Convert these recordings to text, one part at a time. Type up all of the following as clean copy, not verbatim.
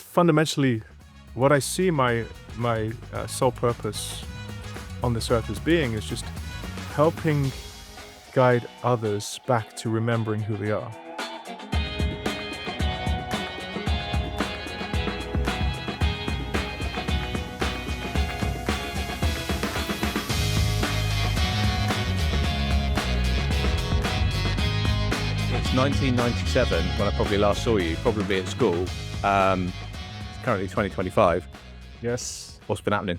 fundamentally, what I see my sole purpose on this earth as being is just helping guide others back to remembering who they are. It's 1997 when I probably last saw you, probably at school. It's currently 2025. Yes. What's been happening?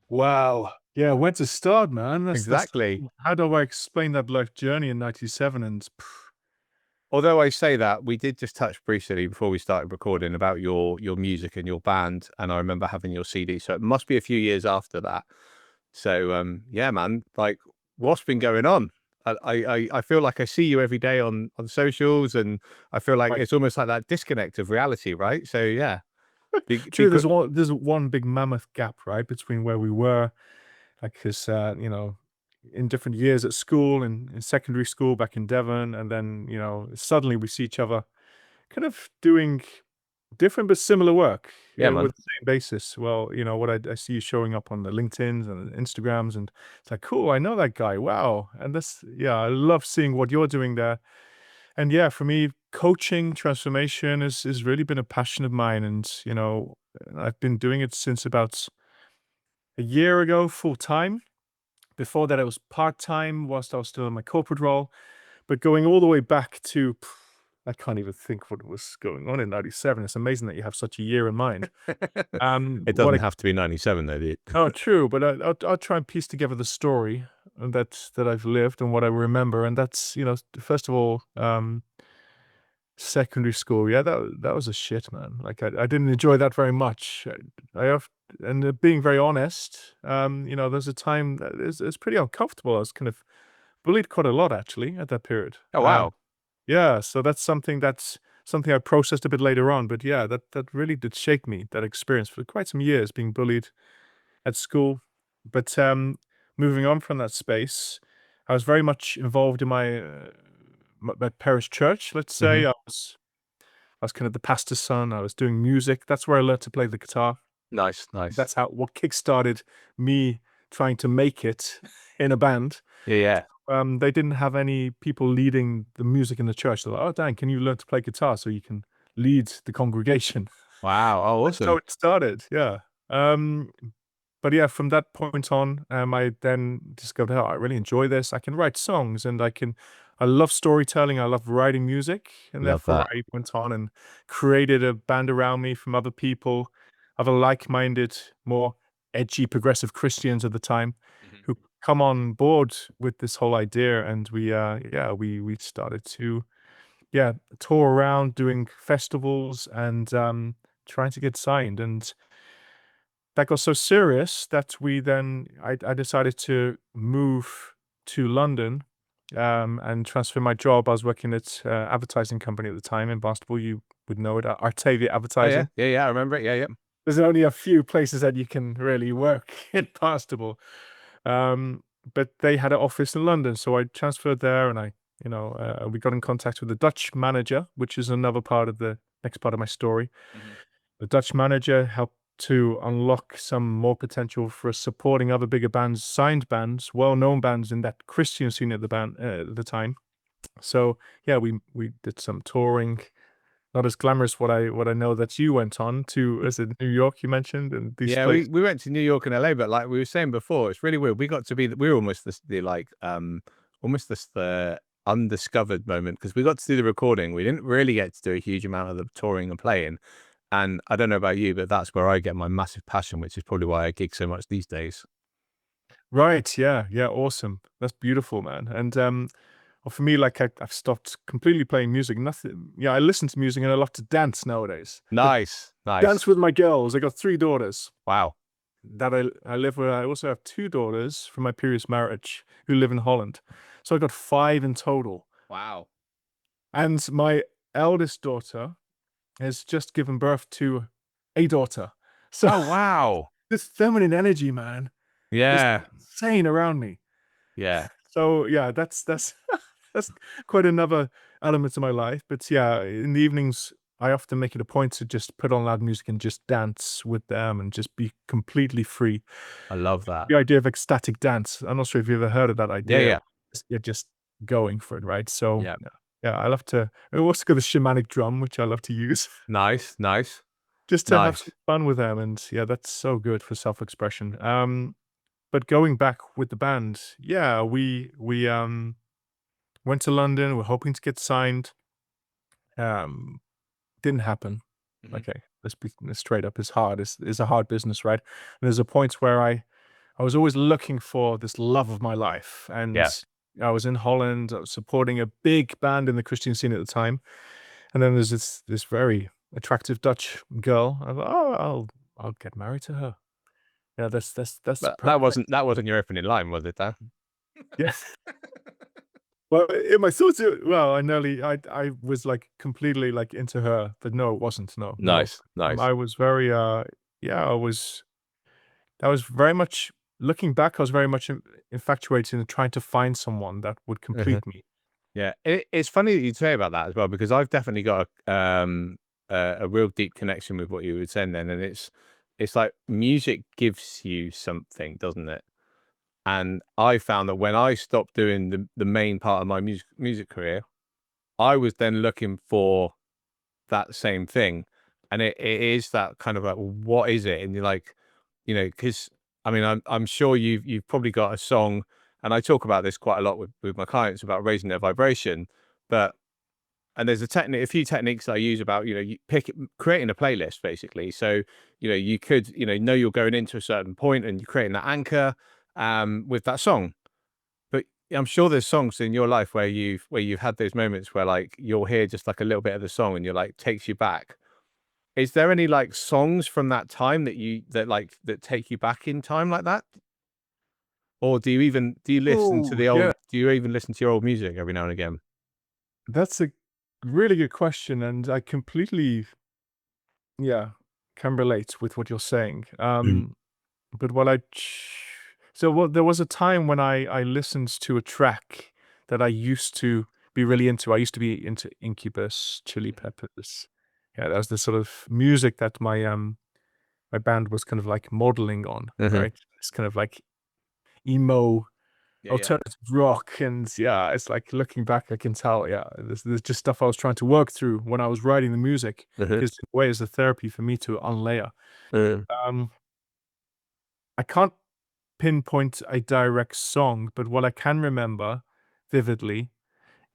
Wow. Yeah, where to start, man? Exactly. How do I explain that life journey in 97 and Although I say that, we did just touch briefly before we started recording about your music and your band, and I remember having your CD, so it must be a few years after that. So yeah, man, like, what's been going on? I feel like I see you every day on socials, and I feel like Right. it's almost like that disconnect of reality, right? So yeah, True, there's one big mammoth gap, right, between where we were, like, 'cause, in different years at school, in secondary school back in Devon, and then, suddenly we see each other kind of doing different but similar work, yeah, with man. the same basis. Well, what I see you showing up on the LinkedIns and the Instagrams, and it's like, "Cool, I know that guy, wow." And yeah, I love seeing what you're doing there. And yeah, for me, coaching transformation has really been a passion of mine, and, I've been doing it since about a year ago, full time. Before that, it was part-time whilst I was still in my corporate role, but going all the way back to I can't even think what was going on in '97. It's amazing that you have such a year in mind. It What doesn't I have to be 97 though, dude. Oh, true, but I'll try and piece together the story that I've lived and what I remember, and that's, first of all, secondary school. Yeah, that was a shit, man. Like, I didn't enjoy that very much. I have and being very honest, there's a time that is pretty uncomfortable. I was kind of bullied quite a lot actually at that period. Oh wow. Yeah, so that's something I processed a bit later on, but yeah, that really did shake me, that experience for quite some years being bullied at school. But, moving on from that space, I was very much involved in my parish church, let's say. Hmm. I was kind of the pastor's son. I was doing music. That's where I learned to play the guitar. Nice, nice. That's what kickstarted me trying to make it in a band. Yeah, yeah. They didn't have any people leading the music in the church. They're like, "Oh, Dan, can you learn to play guitar so you can lead the congregation?" Wow. Oh, That's how awesome. it started, yeah. But yeah, from that point on, I then discovered, "Oh, I really enjoy this. I can write songs, and I love storytelling. I love writing music." And Love therefore, that. I went on and created a band around me from other people, other like-minded, more edgy, progressive Christians at the time, Mhm. who come on board with this whole idea. And we started to, tour around doing festivals and, trying to get signed. And that got so serious that I decided to move to London, and transfer my job. I was working at advertising company at the time in Barnstable. You would know it, Artavia Oh yeah, Advertising. yeah, yeah. I remember it. Yeah, yeah. There's only a few places that you can really work in Barnstable, um, but they had an office in London, so I transferred there, and we got in contact with the Dutch manager, which is another part of the next part of my story. Mhm. The Dutch manager helped to unlock some more potential for us supporting other bigger bands, signed bands, well-known bands in that Christian scene at the time. So yeah, we did some touring. Not as glamorous what I know that you went on to. Is it New York you mentioned and these Yeah, places? we went to New York and LA, but like we were saying before, it's really weird. We got to be we were almost the like almost the undiscovered moment because we got to do the recording. We didn't really get to do a huge amount of the touring and playing. And I don't know about you, but that's where I get my massive passion, which is probably why I gig so much these days. Right. Yeah. Yeah. Awesome. That's beautiful, man. And well, for me, like I've stopped completely playing music. Nothing. Yeah, I listen to music and I love to dance nowadays. But Nice, dance nice. with my girls. I got 3 daughters Wow. that I live with. I also have 2 daughters from my previous marriage who live in Holland. So I got 5 in total. Wow. And my eldest daughter has just given birth to a daughter. So Oh wow. this feminine energy, man, is Yeah. insane around me. Yeah. So yeah, that's that's quite another element to my life. But yeah, in the evenings, I often make it a point to just put on loud music and just dance with them and just be completely free. I love that. The idea of ecstatic dance, I'm not sure if you've ever heard of that Yeah, idea. yeah. You're just going for it, right? So, Yeah. yeah, I love to I also got the shamanic drum, which I love to use Nice, nice, just to have some nice. fun with them, and yeah, that's so good for self-expression. But going back with the band, yeah, we went to London, we're hoping to get signed. Um, didn't happen. Mhm. Okay, let's be straight up. It's hard. It's a hard business, right? And there's a point where I was always looking for this love of my life, and Yeah. I was in Holland. I was supporting a big band in the Christian scene at the time, and then there's this very attractive Dutch girl. I thought, oh, I'll get married to her. Yeah, that's But that perfect. wasn't your opening line, was it, Dan? Yes. Well, in my thoughts, well, I was like completely like into her, but no, it wasn't. No, no. Nice, nice. I was very, yeah, I was very much looking back. I was very much infatuated and trying to find someone that would Uh-huh. complete me. Yeah, it's funny that you say about that as well because I've definitely got a real deep connection with what you were saying then, and it's like music gives you something, doesn't it? And I found that when I stopped doing the main part of my music career, I was then looking for that same thing, and it is that kind of like, well, what is it? And you're like, because I mean, I'm sure you've probably got a song, and I talk about this quite a lot with my clients about raising their vibration, but and there's a few techniques I use about you creating a playlist basically. So you could know you're going into a certain point, and you're creating that anchor with that song. But I'm sure there's songs in your life where you've had those moments where like you'll hear just like a little bit of the song and you're like takes you back. Is there any like songs from that time that take you back in time like that? Or Oh, yeah. do you even listen to your old music every now and again? That's a really good question, and I completely, yeah, can relate with what you're saying. Mm. But what I ch so what there was a time when I listened to a track that I used to be really into. I used to be into Incubus, Chili Peppers. Yeah, that was the sort of music that my band was kind of like modeling on, Mhm. right? It's kind of like emo Yeah, yeah. alternative rock, and yeah, it's like looking back, I can tell, yeah, there's just stuff I was trying to work through when I was writing the music, Mhm. 'cause in a way, it's a therapy for me to unlayer. Mm. Um, I can't pinpoint a direct song, but what I can remember vividly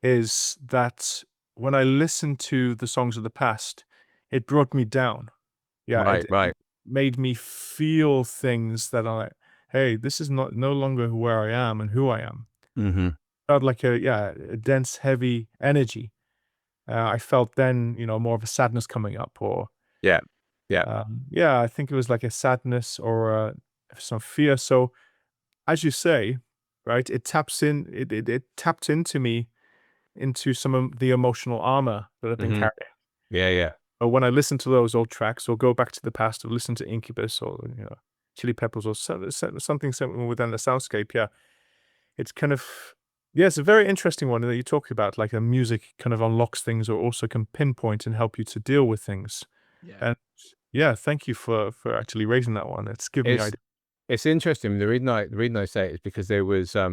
is that when I listened to the songs of the past, it brought me down. Yeah, Right, it right. made me feel things that are like, "Hey, this is not no longer where I am and who I am." Mhm. Felt like a dense, heavy energy. I felt then, more of a sadness coming up, or Yeah. Yeah. yeah, I think it was like a sadness or some fear. So as you say, right, it tapped into me, into some of the emotional armor that I've been Mhm. carrying. Yeah, yeah. But when I listen to those old tracks or go back to the past or listen to Incubus or, Chili Peppers or something similar within the soundscape, yeah, it's kind of, yeah, it's a very interesting one that you talk about, like a music kind of unlocks things or also can pinpoint and help you to deal with things. Yeah. And yeah, thank you for actually raising that one. It's given me It's idea. it's interesting. The reason I say it is because there was I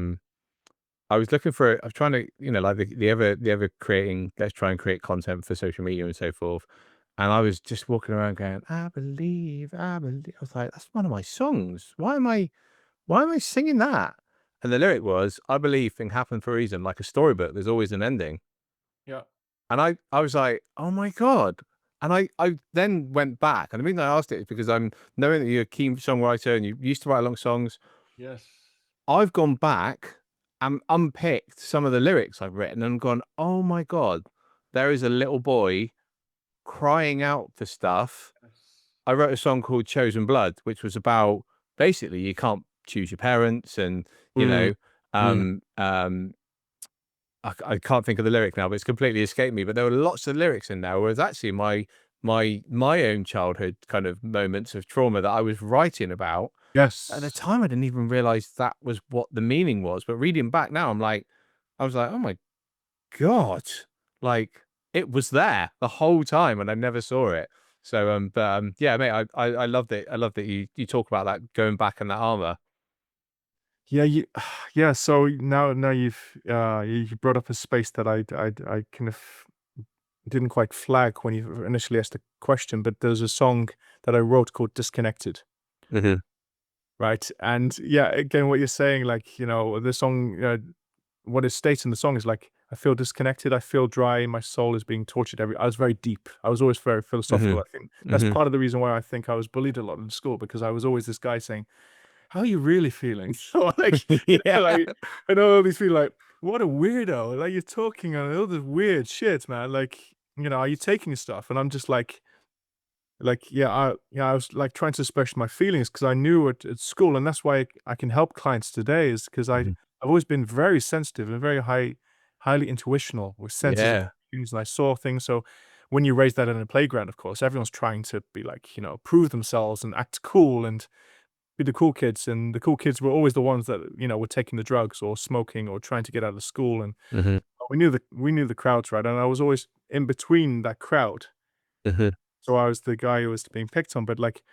was looking for I was trying to, like the ever creating, let's try and create content for social media and so forth. And I was just walking around going, I believe, I believe. I was like, that's one of my songs. Why am I singing that? And the lyric was, I believe things happen for a reason, like a storybook, there's always an ending. Yeah. And I was like, oh my God. And I then went back. And the reason I asked it is because I'm knowing that you're a keen songwriter and you used to write long songs. Yes. I've gone back and unpicked some of the lyrics I've written and gone, oh my God, there is a little boy crying out for stuff. Yes. I wrote a song called Chosen Blood, which was about basically you can't choose your parents and, you Mm, know, mm. I can't think of the lyric now, but it's completely escaped me. But there were lots of lyrics in there, whereas actually my own childhood kind of moments of trauma that I was writing about at the Yes. time, I didn't even realize that was what the meaning was. But reading back now, I was like, oh my God, like it was there the whole time and I never saw it. So yeah, mate, I loved it. I love that you talk about that going back in that armor. Yeah, yeah. So now you brought up a space that I kind of didn't quite flag when you initially asked the question, but there's a song that I wrote called "Disconnected," Hmm. right? And yeah, again, what you're saying, like, the song, what it states in the song is like, I feel disconnected, I feel dry, my soul is being tortured. I was very deep. I was always very Hmm. philosophical. I think that's Hmm. part of the reason why I think I was bullied a lot in school, because I was always this guy saying, "How are you really feeling?" So like, Yeah. like I know all these people like, "What a weirdo! Like you're talking on all this weird shit, man. Like, are you taking stuff?" And I'm just like, I was like trying to express my feelings because I knew at school, and that's why I can help clients today is because I've Mhm. always been very sensitive and very highly intuitional with senses and Yeah. things, and I saw things. So when you raise that in a playground, of course, everyone's trying to be like, prove themselves and act cool and be the cool kids, and the cool kids were always the ones that, were taking the drugs or smoking or trying to get out of school, and Hmm. we knew the crowds, right? And I was always in between that crowd. Hmm. So I was the guy who was being picked on, but like,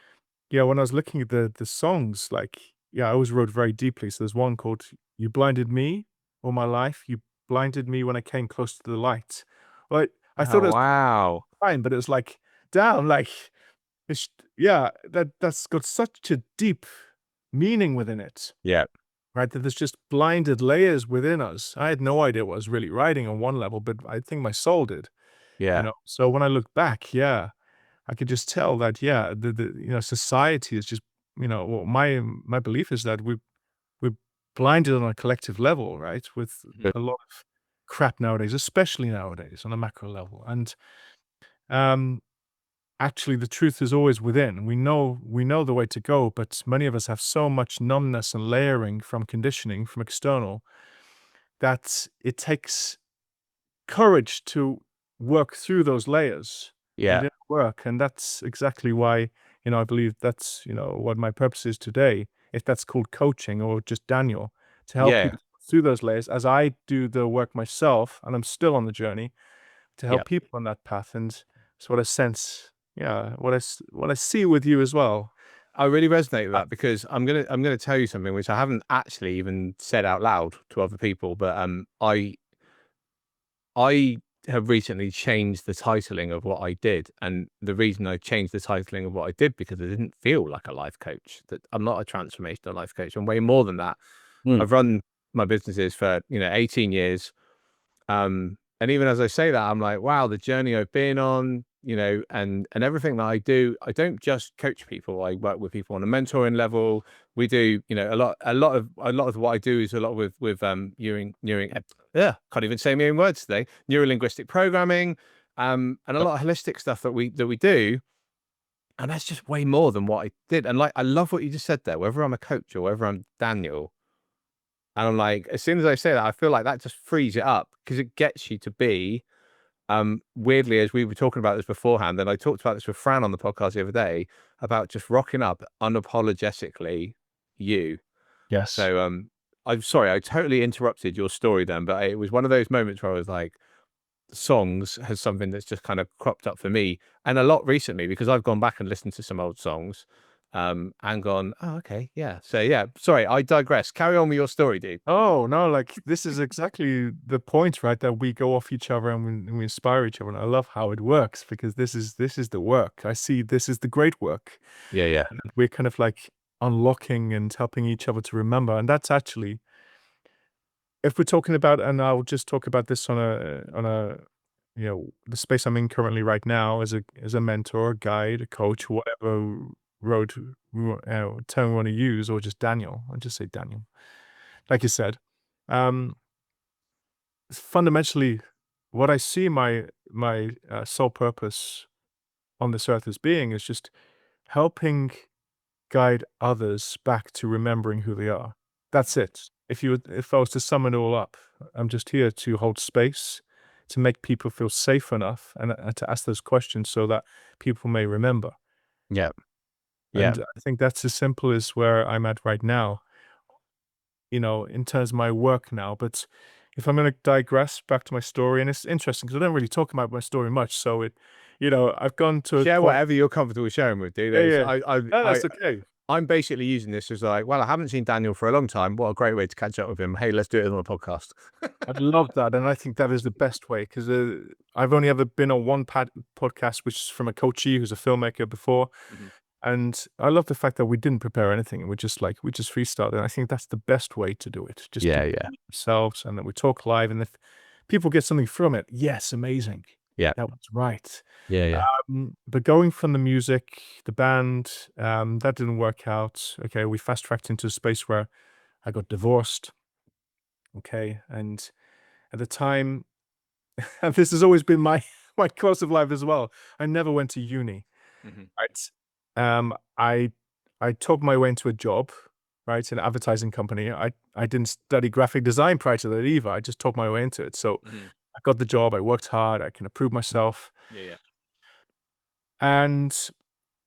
yeah, when I was looking at the songs, like, yeah, I always wrote very deeply. So there's one called "You Blinded Me All My Life. You blinded me when I came close to the light." Well, I thought Oh it was wow. fine, but it was like, damn, like, it's yeah, that's got such a deep meaning within it, Yeah. right? That there's just blinded layers within us. I had no idea what I was really writing on one level, but I think my soul did, Yeah. So when I look back, yeah, I could just tell that, yeah, society is just, well, my belief is that we're blinded on a collective level, right? With Mhm. a lot of crap nowadays, especially nowadays on a macro level. And um, actually, the truth is always within. We know the way to go, but many of us have so much numbness and layering from conditioning from external that it takes courage to work through those layers and Yeah. it work. And that's exactly why, I believe that's, what my purpose is today. If that's called coaching or just Daniel, to help Yeah. people through those layers as I do the work myself, and I'm still on the journey to Yeah. help people on that path. And it's what I sense, yeah, what I see with you as well. I really resonate with Uh, that because I'm gonna tell you something which I haven't actually even said out loud to other people, but I have recently changed the titling of what I did, and the reason I changed the titling of what I did because I didn't feel like a life coach. That I'm not a transformational life coach. I'm way more than that. Mm. I've run my businesses for 18 years. And even as I say that, I'm like, wow, the journey I've been on, and everything that I do, I don't just coach people. I work with people on a mentoring level. We do, a lot of what I do is a lot with yeah, can't even say my own words today. Neuro linguistic programming, and a lot of holistic stuff that we do. And that's just way more than what I did. And like, I love what you just said there. Whether I'm a coach or whether I'm Daniel, and I'm like, as soon as I say that, I feel like that just frees it up because it gets you to be, weirdly, as we were talking about this beforehand, and I talked about this with Fran on the podcast the other day about just rocking up unapologetically you. Yes. So, I'm sorry, I totally interrupted your story then, but it was one of those moments where I was like, songs has something that's just kind of cropped up for me and a lot recently because I've gone back and listened to some old songs, and gone, oh, okay, yeah. So yeah, sorry, I digress. Carry on with your story, dude. Oh, no, like, this is exactly the point, right? That we go off each other and we inspire each other. And I love how it works because this is the work. I see this is the great work. Yeah, yeah, And we're kind of like unlocking and helping each other to remember. And that's actually, if we're talking about, and I'll just talk about this on a the space I'm in currently right now as a mentor, a guide, a coach, whatever road term we want to use, or just Daniel. I'll just say Daniel. Like you said. Um, Fundamentally, what I see my sole purpose on this earth as being is just helping guide others back to remembering who they are. That's it. If I was to sum it all up, I'm just here to hold space, to make people feel safe enough, and to ask those questions so that people may remember. yeah, yeah. And I think that's as simple as where I'm at right now, in terms of my work now. But if I'm gonna digress back to my story, and it's interesting because I don't really talk about my story much, so I've gone to a Share point. whatever you're comfortable sharing with, dude. Yeah, There's, yeah. No, that's okay. I'm basically using this as like, well, I haven't seen Daniel for a long time. What a great way to catch up with him. Hey, let's do it on a podcast. I love that, and I think that is the best way because I've only ever been on one podcast, which is from a coachee who's a filmmaker before, Mhm. and I love the fact that we didn't prepare anything. We just freestyled, and I think that's the best way to do it. Just Yeah, be yeah, ourselves, and then we talk live, and if people get something from it, yes, amazing. yeah, That was right. yeah, yeah. But going from the music, the band, that didn't work out. Okay, we fast tracked into a space where I got divorced. Okay, and at the time, and this has always been my my course of life as well. I never went to uni. Mhm. Right. Um, I I talked my way into a job, right, in an advertising company. I didn't study graphic design prior to that either. I just talked my way into it. So Mhm. I got the job. I worked hard. I can approve myself, Yeah, yeah. and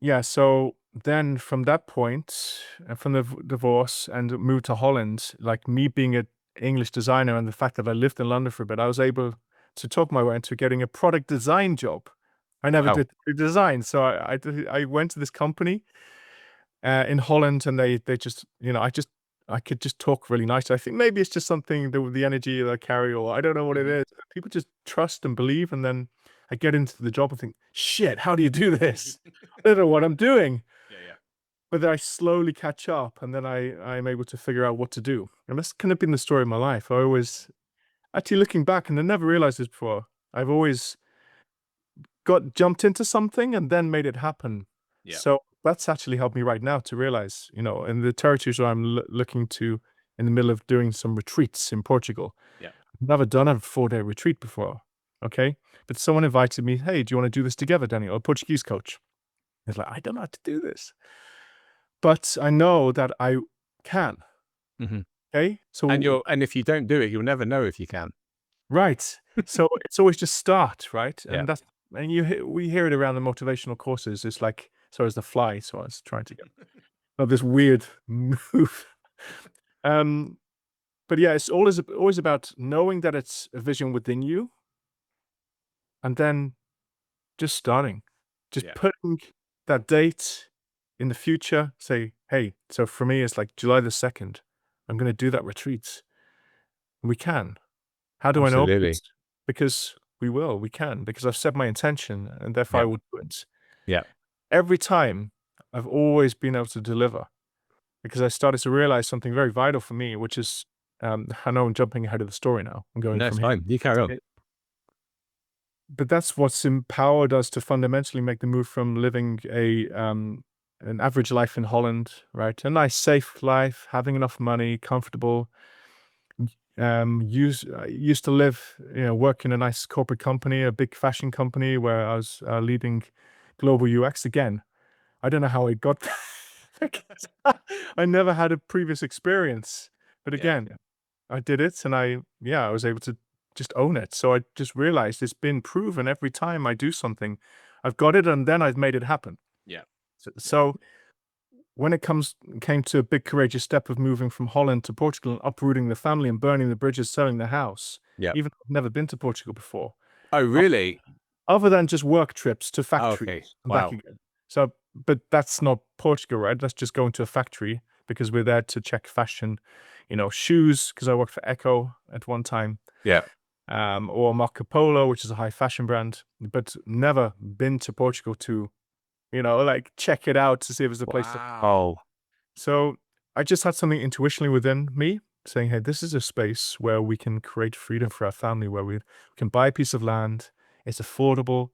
yeah, so then from that point, from the divorce and moved to Holland, like me being an English designer and the fact that I lived in London for a bit, I was able to talk my way into getting a product design job. I never Wow. did design, so I went to this company in Holland, and they just I could just talk really nice. I think maybe it's just something the energy that I carry, or I don't know what it Mhm. is. People just trust and believe, and then I get into the job and think, shit, how do you do this? I don't know what I'm doing. Yeah, yeah. But then I slowly catch up, and then I'm able to figure out what to do. And that's kind of been the story of my life. I always actually looking back, and I never realized this before. I've always got jumped into something and then made it happen. Yeah, So that's actually helped me right now to realize, in the territories where I'm looking to, in the middle of doing some retreats in Portugal. yeah. I've never done a 4-day retreat before. Okay. But someone invited me, hey, do you want to do this together, Daniel? A Portuguese coach. It's like, I don't know how to do this, but I know that I can. Mhm. Okay. And So, you're and if you don't do it, you'll never know if you can. right. So it's always just start, right? Yeah. And we hear it around the motivational courses. It's like, so as the fly. So I was trying to get this weird move. Um, but yeah, it's always about knowing that it's a vision within you, and then just starting, just Yeah, putting that date in the future. Say, hey, so for me, it's like July the 2nd. I'm going to do that retreat. We can. How do I know absolutely. this? Because we can, because I've set my intention, and therefore I Yeah, will do it. yeah. Every time, I've always been able to deliver, because I started to realize something very vital for me, which is, I know I'm jumping ahead of the story now. I'm going No, from it's here. fine. You carry on. Okay. But that's what's empowered us to fundamentally make the move from living an average life in Holland, right? A nice, safe life, having enough money, comfortable. Used to live, work in a nice corporate company, a big fashion company where I was leading global UX. Again, I don't know how I got there because I never had a previous experience. But Yeah, again, I did it, and I was able to just own it. So I just realized it's been proven every time I do something, I've got it, and then I've made it happen. yeah, So, yeah, so when it came to a big courageous step of moving from Holland to Portugal and uprooting the family and burning the bridges, selling the house, yeah. even though I've never been to Portugal before, Oh, o- really? other than just work trips to Oh, okay. factories and back Wow. again. So, but that's not Portugal, right? That's just going to a factory because we're there to check fashion, shoes, because I worked for Echo at one time, Yeah. or Marco Polo, which is a high fashion brand, but never been to Portugal to, like check it out to see if it's a place to. Wow. So I just had something intuitionally within me saying, hey, this is a space where we can create freedom for our family, where we can buy a piece of land. It's affordable.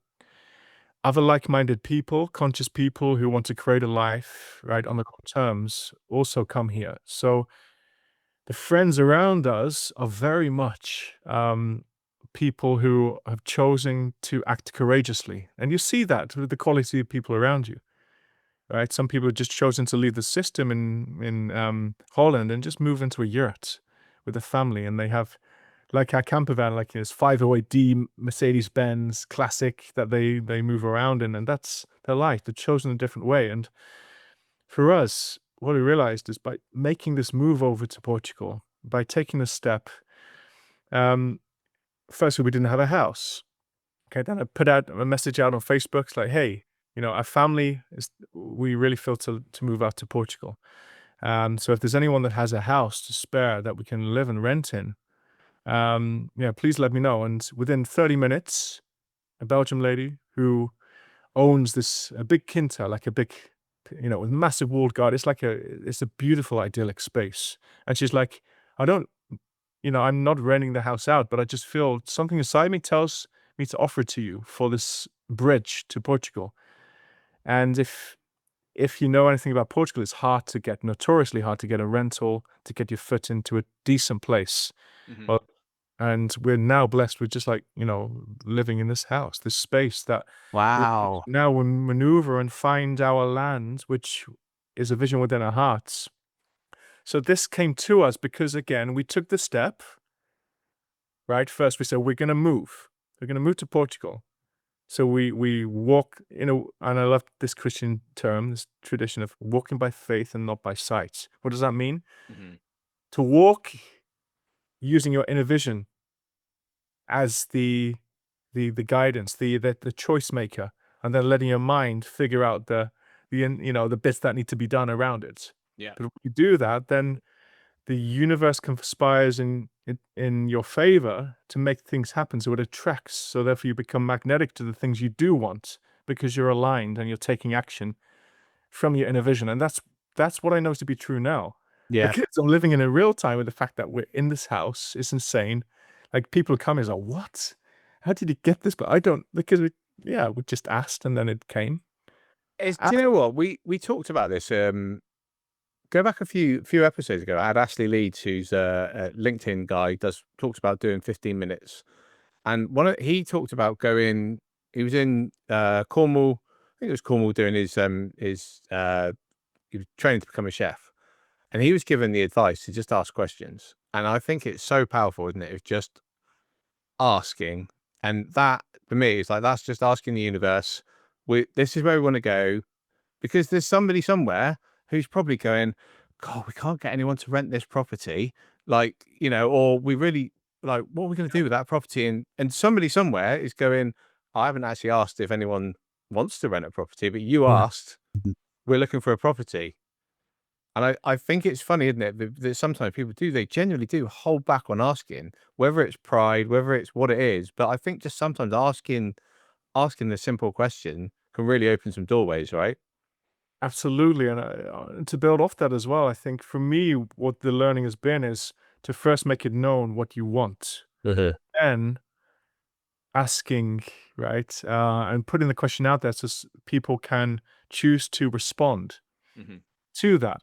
Other like-minded people, conscious people who want to create a life, right, on the terms also come here. So the friends around us are very much people who have chosen to act courageously. And you see that with the quality of people around you. Right? Some people have just chosen to leave the system in Holland and just move into a yurt with a family, and they have like our camper van, like this 508D Mercedes Benz Classic that they move around in, and that's their life. They've chosen a different way, and for us, what we realized is by making this move over to Portugal, by taking this step, Um, Firstly, we didn't have a house. Okay, then I put out a message out on Facebook. It's like, hey, our family is, we really feel to move out to Portugal. So if there's anyone that has a house to spare that we can live and rent in, yeah, please let me know. And within 30 minutes, a Belgian lady who owns this a big quinta, like a big, with massive walled garden. It's a beautiful, idyllic space. And she's like, I don't, I'm not renting the house out, but I just feel something inside me tells me to offer it to you for this bridge to Portugal. And if you know anything about Portugal, it's notoriously hard to get a rental, to get your foot into a decent place. Hmm. Well, and we're now blessed with just like, living in this house, this space that we Wow. now we maneuver and find our land, which is a vision within our hearts. So this came to us because again, we took the step, right? First we said we're gonna move. We're gonna move to Portugal. So we walk, and I love this Christian term, this tradition of walking by faith and not by sight. What does that mean? Hmm. To walk using your inner vision as the guidance, the choice maker, and then letting your mind figure out the bits that need to be done around it. Yeah. But if you do that, then the universe conspires in your favor to make things happen. So it attracts. So therefore, you become magnetic to the things you do want because you're aligned and you're taking action from your inner vision. And that's what I know to be true now, Yeah. because I'm living in a real time with the fact that we're in this house. It's insane. Like people come and say, "What? How did you get this?" But I don't, because we just asked and then it came. Do you know what we talked about this? Go back a few episodes ago. I had Ashley Leeds, who's a LinkedIn guy, does talks about doing 15 minutes, and he talked about going. He was in Cornwall. I think it was Cornwall doing he was training to become a chef, and he was given the advice to just ask questions. And I think it's so powerful, isn't it? It's just asking, and that for me is like that's just asking the universe. This is where we want to go because there's somebody somewhere who's probably going, God, we can't get anyone to rent this property. Like, or we really like, what are we going to do with that property? And somebody somewhere is going, I haven't actually asked if anyone wants to rent a property, but you Yeah. asked, we're looking for a property. And I think it's funny, isn't it? That sometimes people they genuinely do hold back on asking, whether it's pride, whether it's what it is. But I think just sometimes asking the simple question can really open some doorways, right? Absolutely, and to build off that as well, I think for me, what the learning has been is to first make it known what you want, Uh-huh. then asking, right, and putting the question out there so people can choose to respond Hmm. to that,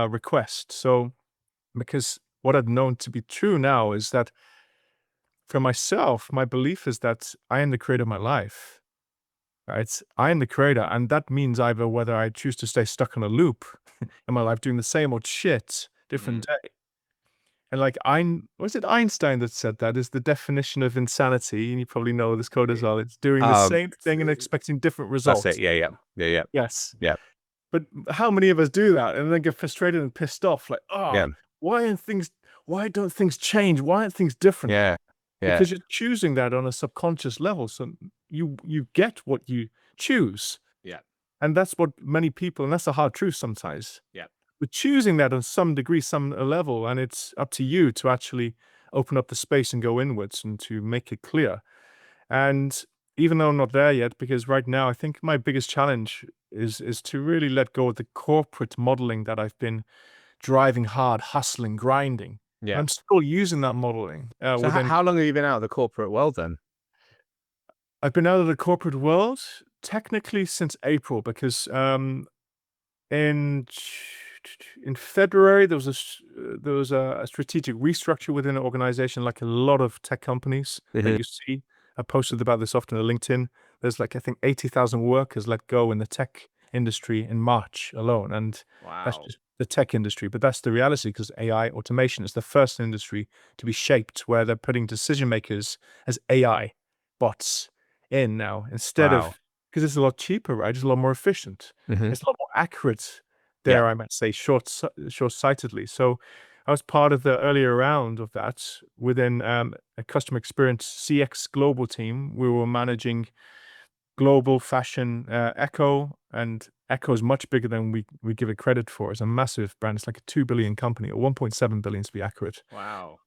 request. So, because what I've known to be true now is that for myself, my belief is that I am the creator of my life. Right? I am the creator, and that means either whether I choose to stay stuck on a loop in my life doing the same old shit, Hmm. different day. And like was it Einstein that said that is the definition of insanity? And you probably know this code as well. It's doing the Um, same thing and expecting different that's it. results. Yeah, yeah, yeah, yeah, Yes. yeah, But how many of us do that and then get frustrated and pissed off? Like, oh, yeah, why don't things change? Why aren't things different? yeah, yeah, Because you're choosing that on a subconscious level. So you get what you choose. yeah, And that's what many people, and that's the hard truth sometimes. yeah, We're choosing that on some degree, some level, and it's up to you to actually open up the space and go inwards and to make it clear. And even though I'm not there yet, because right now I think my biggest challenge is to really let go of the corporate modeling that I've been driving hard, hustling, grinding. And yeah. I'm still using that modeling So within. how long have you been out of the corporate world then? I've been out of the corporate world technically since April because in in February, there was a strategic restructure within an organization, like a lot of tech companies that Mhm. you see. I posted about this often on LinkedIn. There's like I think 80,000 workers let go in the tech industry in March alone, and that's Wow. just the tech industry. But that's the reality because AI automation is the first industry to be shaped where they're putting decision makers as AI bots in now instead Wow. of because it's a lot cheaper, right? It's a lot more efficient. Hmm. It's a lot more accurate, Yeah. dare I might say, short-sightedly. So, I was part of the earlier round of that within a customer experience CX global team. We were managing global fashion Echo, and Echo is much bigger than we give it credit for. It's a massive brand. It's like a 2 billion company, or 1.7 billion to be accurate, Wow.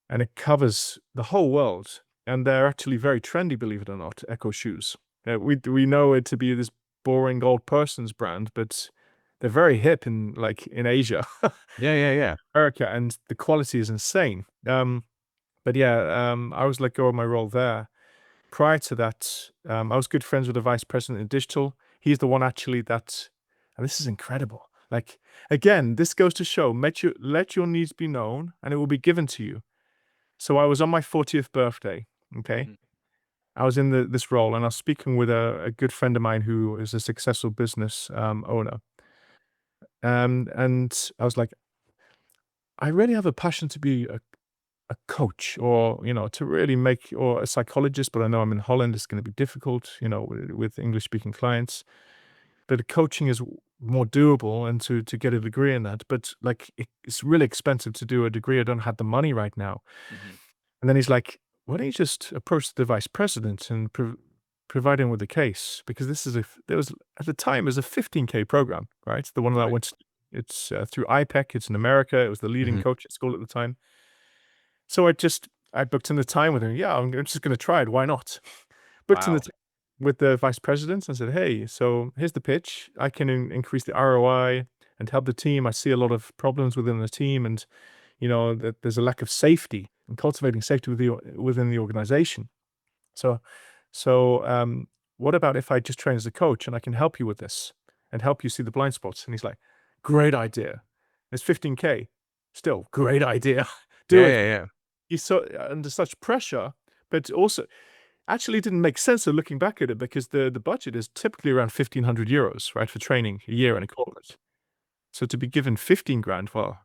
and it covers the whole world. And they're actually very trendy, believe it or not. Echo shoes. We know it to be this boring old person's brand, but they're very hip in in Asia, Yeah, yeah, yeah. America, and the quality is insane. But yeah, I was let go of my role there. Prior to that, I was good friends with the vice president in digital. He's the one actually that, and this is incredible. Like again, this goes to show, let your needs be known, and it will be given to you. So I was on my 40th birthday. Okay, Mhm. I was in this role, and I was speaking with a good friend of mine who is a successful business owner. And I was like, I really have a passion to be a coach, or to really make, or a psychologist, but I know I'm in Holland, it's going to be difficult, with English speaking clients. But the coaching is more doable, and to get a degree in that, but like it's really expensive to do a degree. I don't have the money right now. Mhm. And then he's like, why don't you just approach the vice president and provide him with a case, because this is there was at the time, it was a 15K program, right? The one that Right. went, it's through IPEC, it's in America, it was the leading Mhm. coaching school at the time. So I booked in the time with him. Yeah, I'm just gonna try it. Why not? Booked in the Wow. time with the vice president and said, "Hey, so here's the pitch. I can increase the ROI and help the team. I see a lot of problems within the team, and that there's a lack of safety and cultivating safety within the organization. So, so what about if I just train as a coach and I can help you with this and help you see the blind spots?" And he's like, "Great idea. It's 15K. Still, great idea. Do Yeah, it." yeah, yeah. He's so under such pressure, but also actually didn't make sense of looking back at it, because the budget is typically around 1,500 euros, right, for training a year in Mhm. a corporate. So to be given 15 grand, well,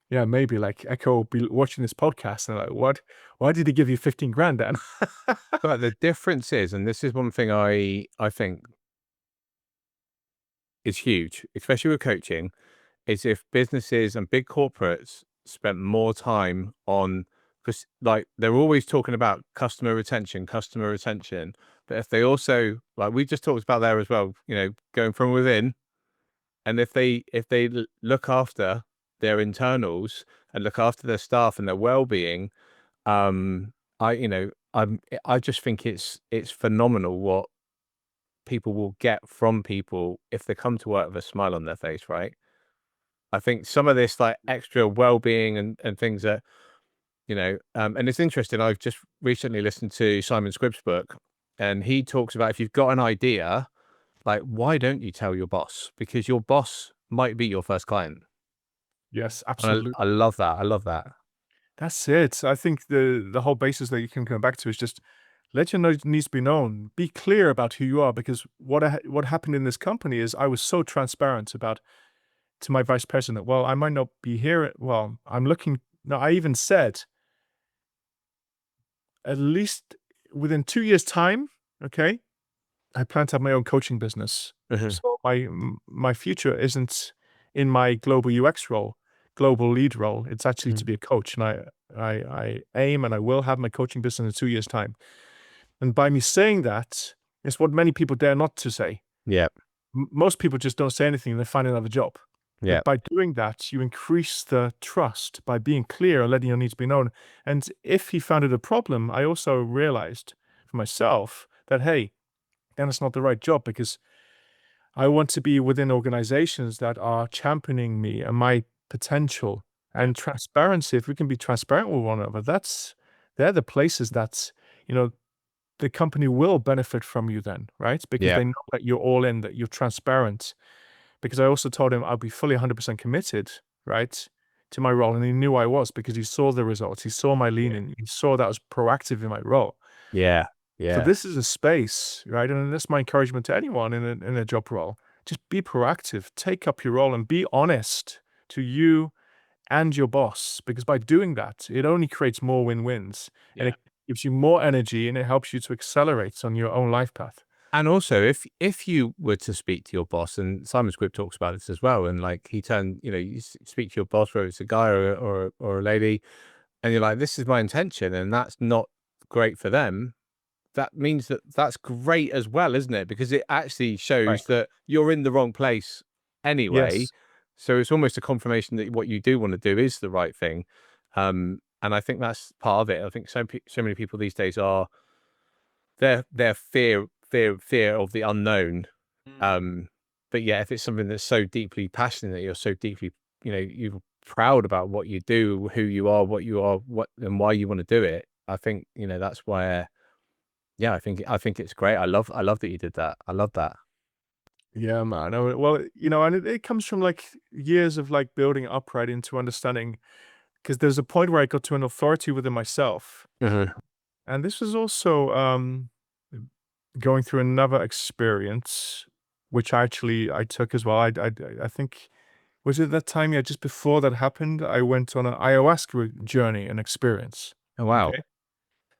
yeah, maybe like Echo will be watching this podcast and like, what? Why did he give you 15 grand then? But the difference is, and this is one thing I think is huge, especially with coaching, is if businesses and big corporates spent more time on, because like they're always talking about customer retention, but if they also, like we just talked about there as well, going from within, and if they look after their internals and look after their staff and their well-being, I you know I just think it's phenomenal what people will get from people if they come to work with a smile on their face, right? I think some of this like extra well-being and things that, and it's interesting. I've just recently listened to Simon Squibb's book, and he talks about if you've got an idea, like why don't you tell your boss? Because your boss might be your first client. Yes, And absolutely. I love that. I love that. That's it. I think the whole basis that you can come back to is just let your needs be known. Be clear about who you are, because what happened in this company is I was so transparent about to my vice president. Well, I might not be here. Well, I'm looking. No, I even said at least within 2 years' time. Okay, I plan to have my own coaching business. Mhm. So my future isn't in my global UX role, global lead role. It's actually to Mhm. be a coach, and I aim, and I will have my coaching business in 2 years' time. And by me saying that, it's what many people dare not to say. Yeah. Most people just don't say anything and they find another job. Yeah. But by doing that, you increase the trust by being clear and letting your needs be known. And if he found it a problem, I also realized for myself that, hey, then it's not the right job, because I want to be within organizations that are championing me and my potential Yeah. and transparency. If we can be transparent with one another, they're the places that, you know, the company will benefit from you then, right? Because Yeah. they know that you're all in, that you're transparent. Because I also told him I'll be fully 100% committed, right, to my role. And he knew I was, because he saw the results. He saw my Yeah. leaning. He saw that I was proactive in my role. Yeah. So Yeah. this is a space, right? And that's my encouragement to anyone in a job role. Just be proactive, take up your role, and be honest to you and your boss, because by doing that, it only creates more win-wins, and Yeah. it gives you more energy, and it helps you to accelerate on your own life path. And also, if you were to speak to your boss, and Simon Squibb talks about this as well, and like he turned, you speak to your boss, whether it's a guy or a lady, and you're like, this is my intention, and that's not great for them. That means that that's great as well, isn't it? Because it actually Right. shows that you're in the wrong place anyway. Yes. So it's almost a confirmation that what you do want to do is the right thing. And I think that's part of it. I think so many people these days are their fear of the unknown. Mm. Um, but yeah, if it's something that's so deeply passionate, you're so deeply, you're proud about what you do, who you are, what and why you want to do it. I think that's where yeah, I think it's great. I love that you did that. I love that. Yeah, man. Well, and it comes from like years of like building up right into understanding. Because there's a point where I got to an authority within myself, Mhm. and this was also going through another experience, which I took as well. I think was it that time? Yeah, just before that happened, I went on an ayahuasca journey and experience. Oh, wow. Okay,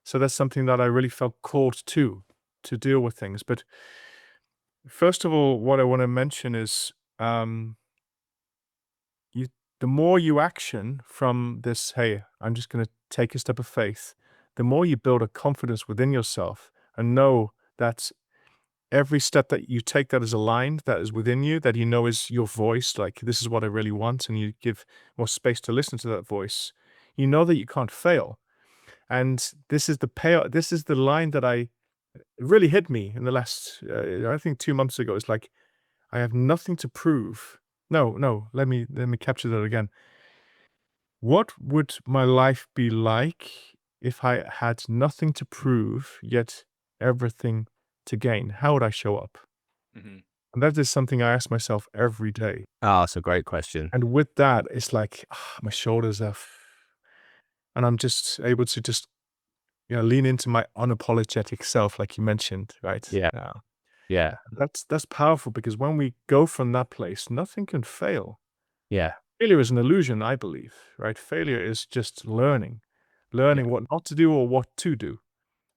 so that's something that I really felt called to deal with things. But first of all, what I want to mention is um, you the more you action from this, hey, I'm just going to take a step of faith, the more you build a confidence within yourself and know that every step that you take that is aligned, that is within you, that you know is your voice, like this is what I really want, and you give more space to listen to that voice, you know that you can't fail. And this is the payout. This is the line that I it really hit me in the last, I think 2 months ago. It's like I have nothing to prove. No, no. Let me capture that again. What would my life be like if I had nothing to prove, yet everything to gain? How would I show up? Mhm. And that is something I ask myself every day. Ah, that's a great question. And with that, it's like my shoulders are, and I'm just able to just lean into my unapologetic self, like you mentioned, right? Yeah, yeah, That's powerful because when we go from that place, nothing can fail. yeah, Failure is an illusion, I believe, right? Failure is just yeah, learning what not to do or what to do,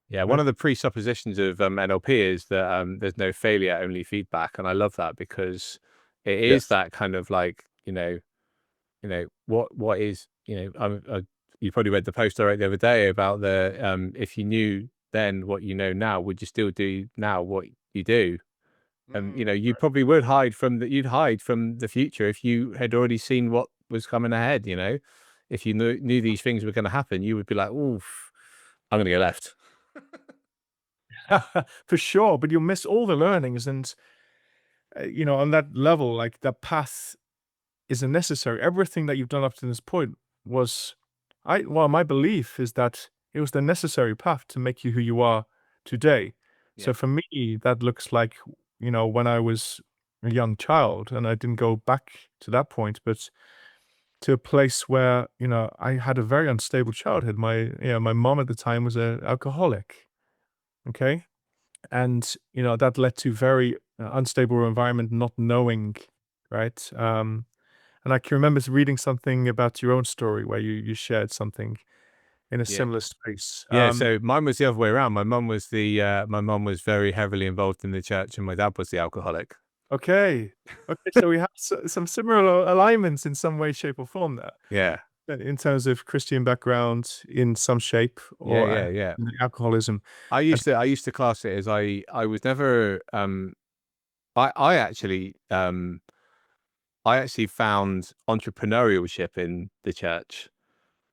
yeah. One right? of the presuppositions of NLP is that there's no failure, only feedback, and I love that because it is Yes. that kind of like what is you probably read the post I wrote the other day about the if you knew then what you know now, would you still do now what you do? And you Right. probably would you'd hide from the future if you had already seen what was coming ahead. If you knew these things were going to happen, you would be like, "Oof, I'm going to go left." For sure, but you'll miss all the learnings and, on that level, like, that path isn't necessary. Everything that you've done up to this point was my belief is that it was the necessary path to make you who you are today. Yeah, So for me, that looks like, when I was a young child and I didn't go back to that point, but to a place where, I had a very unstable childhood. My mom at the time was an alcoholic. Okay. And, that led to very unstable environment, not knowing, right? And I can remember reading something about your own story where you shared something in a yeah, similar space. yeah. So mine was the other way around. My mum was very heavily involved in the church, and my dad was the alcoholic. Okay. Okay, so we have some similar alignments in some way, shape, or form there, Yeah, in terms of Christian background in some shape yeah, or yeah, yeah. alcoholism. And I used to class it as I was never I actually found entrepreneurship in the church.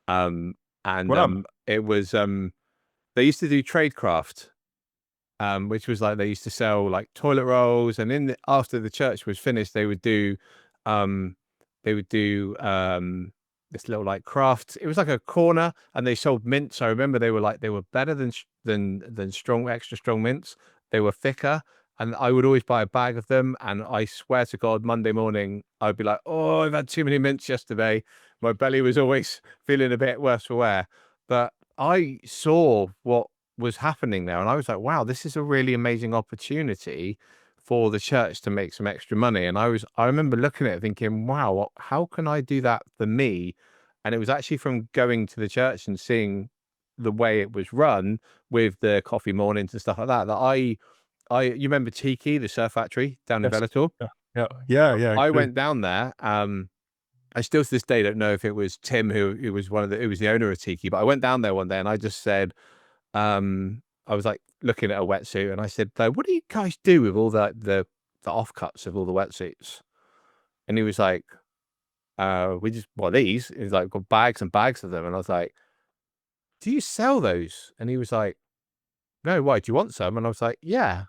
Um, and wow. it was they used to do tradecraft, which was like they used to sell like toilet rolls, and after the church was finished, um, they would do this little like craft. It was like a corner, and they sold mints. I remember they were better than strong extra strong mints. They were thicker, and I would always buy a bag of them. And I swear to God, Monday morning I'd be like, "Oh, I've had too many mints yesterday." My belly was always feeling a bit worse for wear, but I saw what was happening there. And I was like, wow, this is a really amazing opportunity for the church to make some extra money. And I remember looking at it thinking, wow, how can I do that for me? And it was actually from going to the church and seeing the way it was run with the coffee mornings and stuff like that, that you remember Tiki, the surf factory down in Yes. Bellator? Yeah. Yeah. Yeah. Yeah. I Actually. went down there. I still to this day don't know if it was Tim who was who was the owner of Tiki, but I went down there one day and I just said, I was like looking at a wetsuit and I said, "What do you guys do with all the offcuts of all the wetsuits?" And he was like, we just these." He's like, "Got bags and bags of them." And I was like, "Do you sell those?" And he was like, "No, why? Do you want some?" And I was like, "Yeah."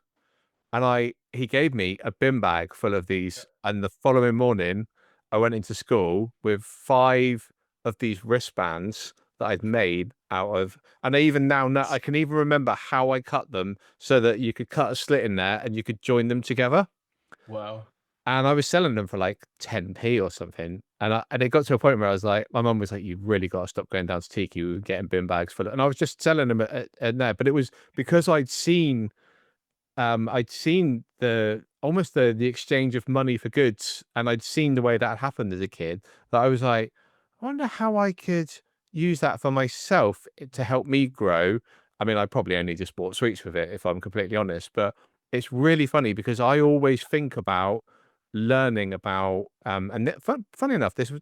And he gave me a bin bag full of these. And the following morning, I went into school with 5 of these wristbands that I'd made out of, and I even now know, I can even remember how I cut them so that you could cut a slit in there and you could join them together. Wow. And I was selling them for like 10p or something. And it got to a point where I was like, my mum was like, "You've really got to stop going down to Tiki. We were getting bin bags full of," and I was just selling them at there. But it was because I'd seen the almost the exchange of money for goods, and I'd seen the way that happened as a kid, that I was like, "I wonder how I could use that for myself to help me grow." I mean, I probably only just bought sweets with it, if I'm completely honest, but it's really funny because I always think about learning about, and funny enough, this was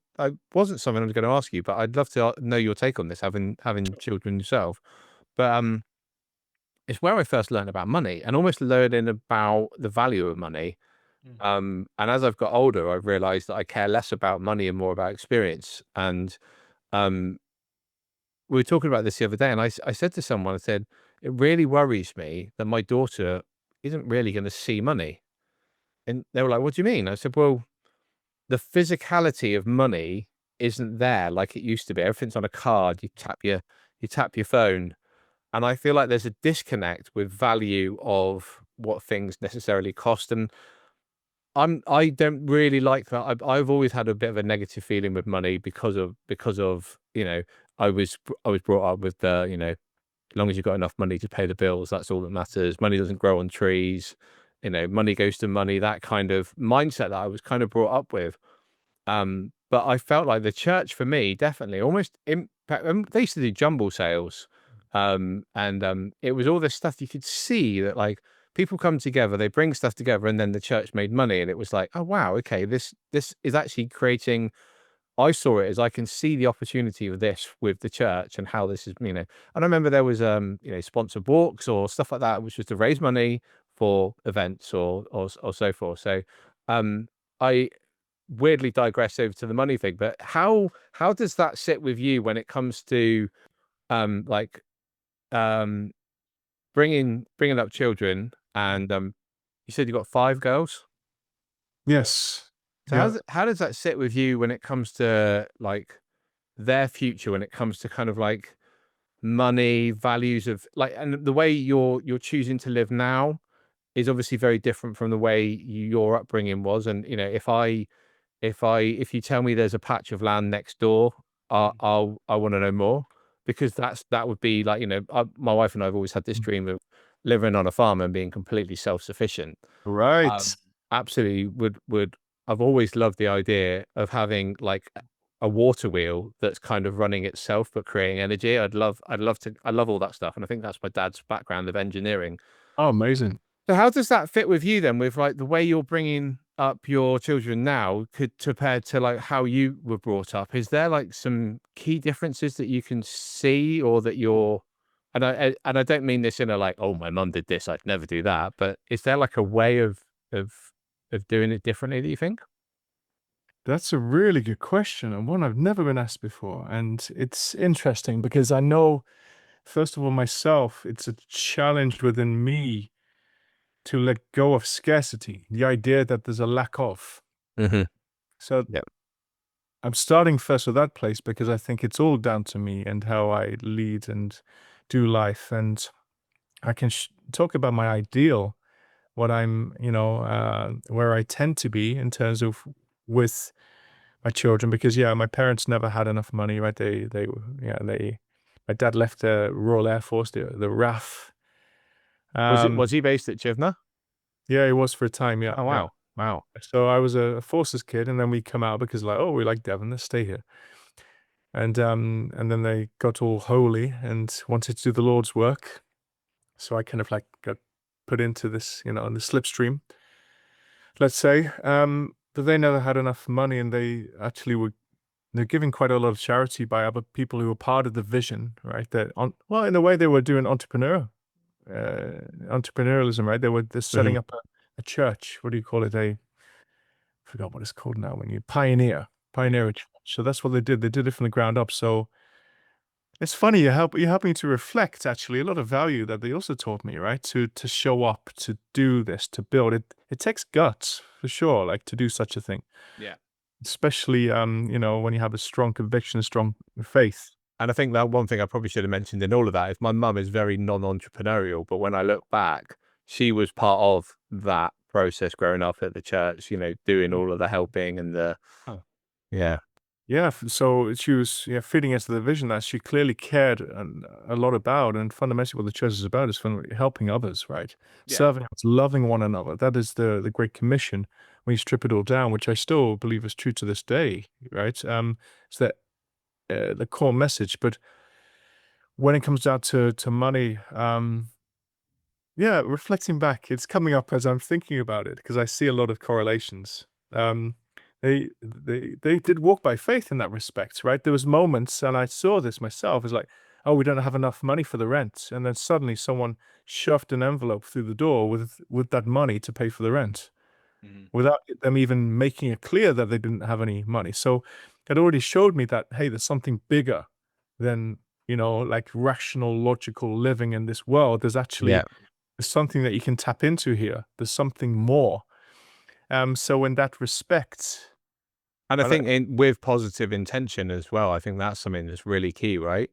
wasn't something I was going to ask you, but I'd love to know your take on this, having children yourself. But it's where I first learned about money and almost learning about the value of money. Mm. And as I've got older, I've realized that I care less about money and more about experience. And um, we were talking about this the other day, and I said to someone, I said, "It really worries me that my daughter isn't really going to see money." And they were like, "What do you mean?" I said, "Well, the physicality of money isn't there like it used to be. Everything's on a card. You tap your phone. And I feel like there's a disconnect with value of what things necessarily cost. And I don't really like that. I've always had a bit of a negative feeling with money because of, I was brought up with the, as long as you've got enough money to pay the bills, that's all that matters. Money doesn't grow on trees. Money goes to money, that kind of mindset that I was kind of brought up with. But I felt like the church for me definitely almost impact. They used to do jumble sales, and it was all this stuff you could see that like people come together, they bring stuff together, and then the church made money, and it was like, oh wow, okay, this is actually creating. I saw it as I can see the opportunity of this with the church and how this is, And I remember there was sponsored walks or stuff like that, which was to raise money for events or so forth. So I weirdly digress over to the money thing, but how does that sit with you when it comes to like um bringing up children? And you said you got 5 girls. Yes. So Yeah. how does that sit with you when it comes to like their future, when it comes to kind of like money, values of like, and the way you're choosing to live now is obviously very different from the way your upbringing was. And if you tell me there's a patch of land next door, I want to know more, because that would be like, my wife and I have always had this Mm. dream of living on a farm and being completely self-sufficient. Right. Um, absolutely would I've always loved the idea of having like a water wheel that's kind of running itself but creating energy. I love all that stuff, and I think that's my dad's background of engineering. Oh, amazing. So how does that fit with you then, with like the way you're bringing up your children now, could compared to like how you were brought up? Is there like some key differences that you can see, or that you're, and I don't mean this in a like, oh, my mum did this, I'd never do that, but is there like a way of of doing it differently that you think? That's a really good question and one I've never been asked before. And it's interesting because I know, first of all, myself, it's a challenge within me to let go of scarcity, the idea that there's a lack of. Hmm. So Yeah. I'm starting first with that place because I think it's all down to me and how I lead and do life. And I can talk about my ideal, what I'm, where I tend to be in terms of with my children, because yeah, my parents never had enough money, right? My dad left the Royal Air Force, the RAF. Was Um, he based at Chivna? yeah, it was for a time. Yeah, Oh yeah. wow, wow. So I was a forces kid, and then we come out because like, oh, we like Devon, let's stay here. And then they got all holy and wanted to do the Lord's work. So I kind of like got put into this, in the slipstream, let's say. But they never had enough money, and they're giving quite a lot of charity by other people who were part of the vision, right? Well, in a way, they were doing entrepreneurialism, right? They're setting Mhm. up a church. What do you call it? I forgot what it's called now. When you Yeah. pioneer a church. So that's what they did. They did it from the ground up. So it's funny. You're helping to reflect actually a lot of value that they also taught me, right? To show up, to do this, to build it. It takes guts for sure, like to do such a thing, Yeah. especially when you have a strong conviction, a strong faith. And I think that one thing I probably should have mentioned in all of that is my mum is very non-entrepreneurial, but when I look back, she was part of that process growing up at the church, doing all of the helping and the Huh. yeah. Yeah, so she was, yeah, feeding into the vision that she clearly cared a lot about, and fundamentally what the church is about is helping others, right? Yeah. Serving others, loving one another. That is the Great Commission when you strip it all down, which I still believe is true to this day, right? It's that the core message. But when it comes down to money, yeah, reflecting back, it's coming up as I'm thinking about it because I see a lot of correlations. Um, they did walk by faith in that respect, right? There was moments, and I saw this myself. It's like, oh, we don't have enough money for the rent, and then suddenly someone shoved an envelope through the door with that money to pay for the rent, Mhm. without them even making it clear that they didn't have any money. So it already showed me that hey, there's something bigger than like rational, logical living in this world. Yeah. There's something that you can tap into here. There's something more. So in that respect, And I I like think with positive intention as well, I think that's something that's really key, right?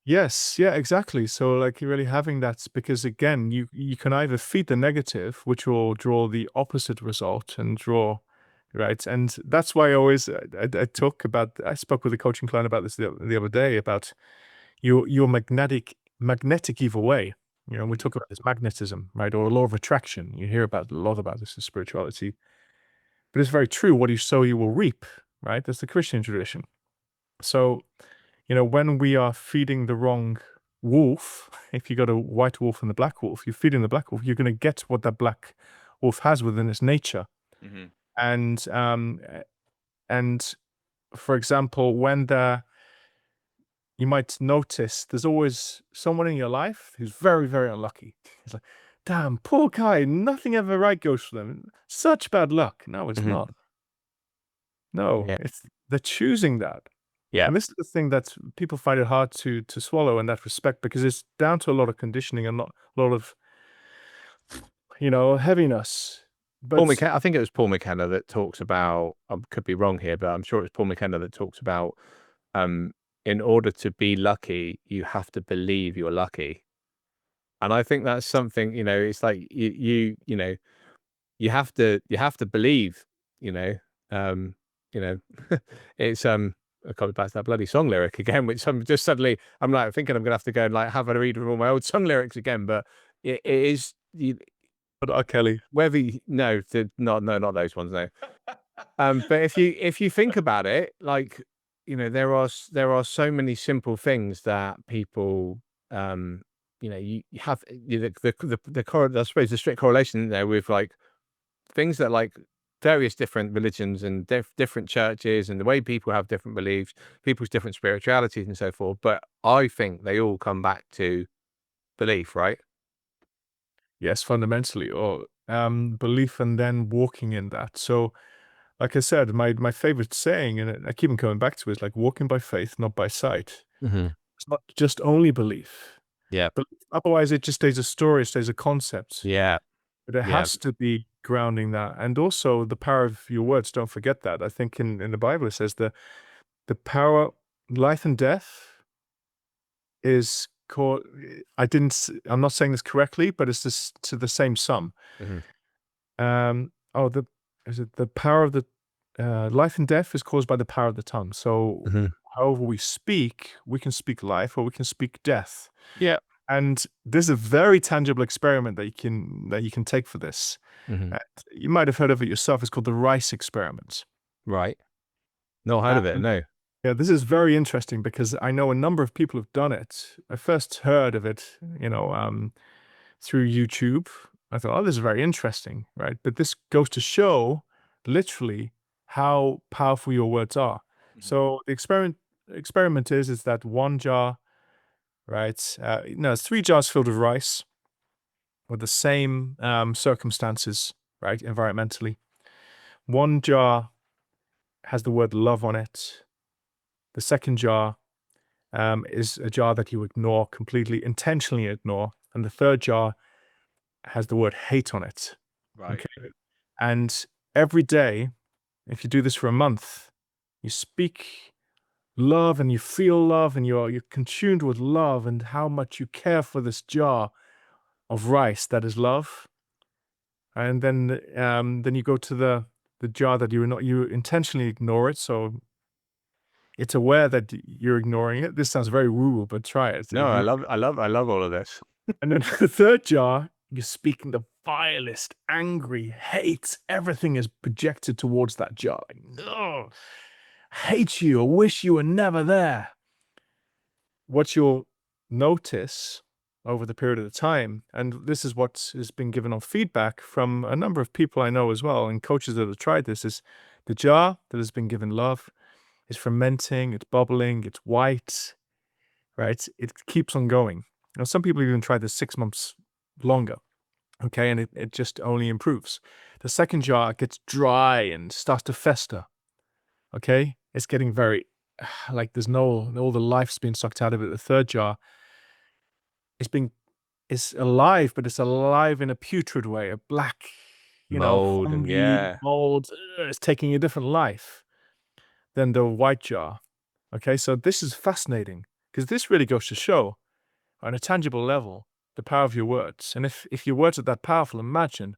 yes, yeah, exactly. So like you're really having that because again, you can either feed the negative, which will draw the opposite result and draw right. And that's why I always I spoke with a coaching client about this the other day about your magnetic either way. We Mhm. talk about this magnetism, right? Or law of attraction. You hear about a lot about this in spirituality. But it's very true. What you sow, you will reap, right? That's the Christian tradition. So, when we are feeding the wrong wolf, if you got a white wolf and the black wolf, you're feeding the black wolf, you're going to get what that black wolf has within its nature. Mhm. And, and for example, you might notice there's always someone in your life who's very, very unlucky. It's like, damn, poor guy, nothing ever right goes for them. Such bad luck. No, it's Mhm. not. No, Yeah. it's they're choosing that. Yeah. And this is the thing that people find it hard to swallow in that respect because it's down to a lot of conditioning and not a lot of, heaviness. But I think it was Paul McKenna that talks about, I could be wrong here, but I'm sure it's Paul McKenna that talks about, um, in order to be lucky, you have to believe you're lucky. And I think that's something, it's like you have to believe, you know, um, you know, it's, I come back to that bloody song lyric again, which I'm just suddenly, I'm like thinking I'm gonna have to go and like have a read of all my old song lyrics again, but it is, R. Kelly. whether no, not no, not those ones, no. But if you think about it, like there are so many simple things that people, um, you have I suppose the strict correlation there with like things that like various different religions and different churches and the way people have different beliefs, people's different spiritualities and so forth. But I think they all come back to belief, right? Yes, fundamentally, or belief and then walking in that. So, like I said, my favorite saying, and I keep on coming back to it, is like walking by faith, not by sight. Hmm. It's not just only belief. Yeah. But otherwise, it just stays a story, it stays a concept. Yeah. But it Yeah. has to be grounding that, and also the power of your words. Don't forget that. I think in the Bible it says the power, life and death is called. I'm not saying this correctly, but it's this to the same sum. Hmm. Oh, is it the power of the life and death is caused by the power of the tongue. So, Hmm. however we can speak life or we can speak death. Yeah. And there's a very tangible experiment that you can take for this. Hmm. And you might have heard of it yourself. It's called the rice experiment. Right. Not heard of it. Um, No. yeah, this is very interesting because I know a number of people have done it. I first heard of it, through YouTube. I thought, oh, this is very interesting, right? But this goes to show literally how powerful your words are. Mhm. So the experiment is that one jar, right? No, it's three jars filled with rice with the same circumstances, right? Environmentally, one jar has the word love on it. The second jar is a jar that you ignore completely, intentionally ignore, and the third jar has the word hate on it. Right. Okay. And every day, if you do this for a month, you speak love and you feel love and you're consumed with love and how much you care for this jar of rice that is love. And then you go to the jar that you intentionally ignore it. So it's aware that you're ignoring it. This sounds very woo, but try it. No, I love all of this. And then the third jar, you're speaking the vilest, angry, hate. Everything is projected towards that jar. Like, no, hate you. I wish you were never there. What you'll notice over the period of the time, and this is what has been given on feedback from a number of people I know as well, and coaches that have tried this, is the jar that has been given love is fermenting, it's bubbling, it's white, right? It keeps on going. Now, some people even tried this 6 months longer. Okay, and it just only improves. The second jar gets dry and starts to fester. Okay, it's getting very like there's no all the life's being sucked out of it. The third jar is being is alive, but it's alive in a putrid way, a black, Mold and fungi yeah. mold. It's taking a different life than the white jar. Okay, so this is fascinating because this really goes to show on a tangible level the power of your words. And if your words are that powerful, imagine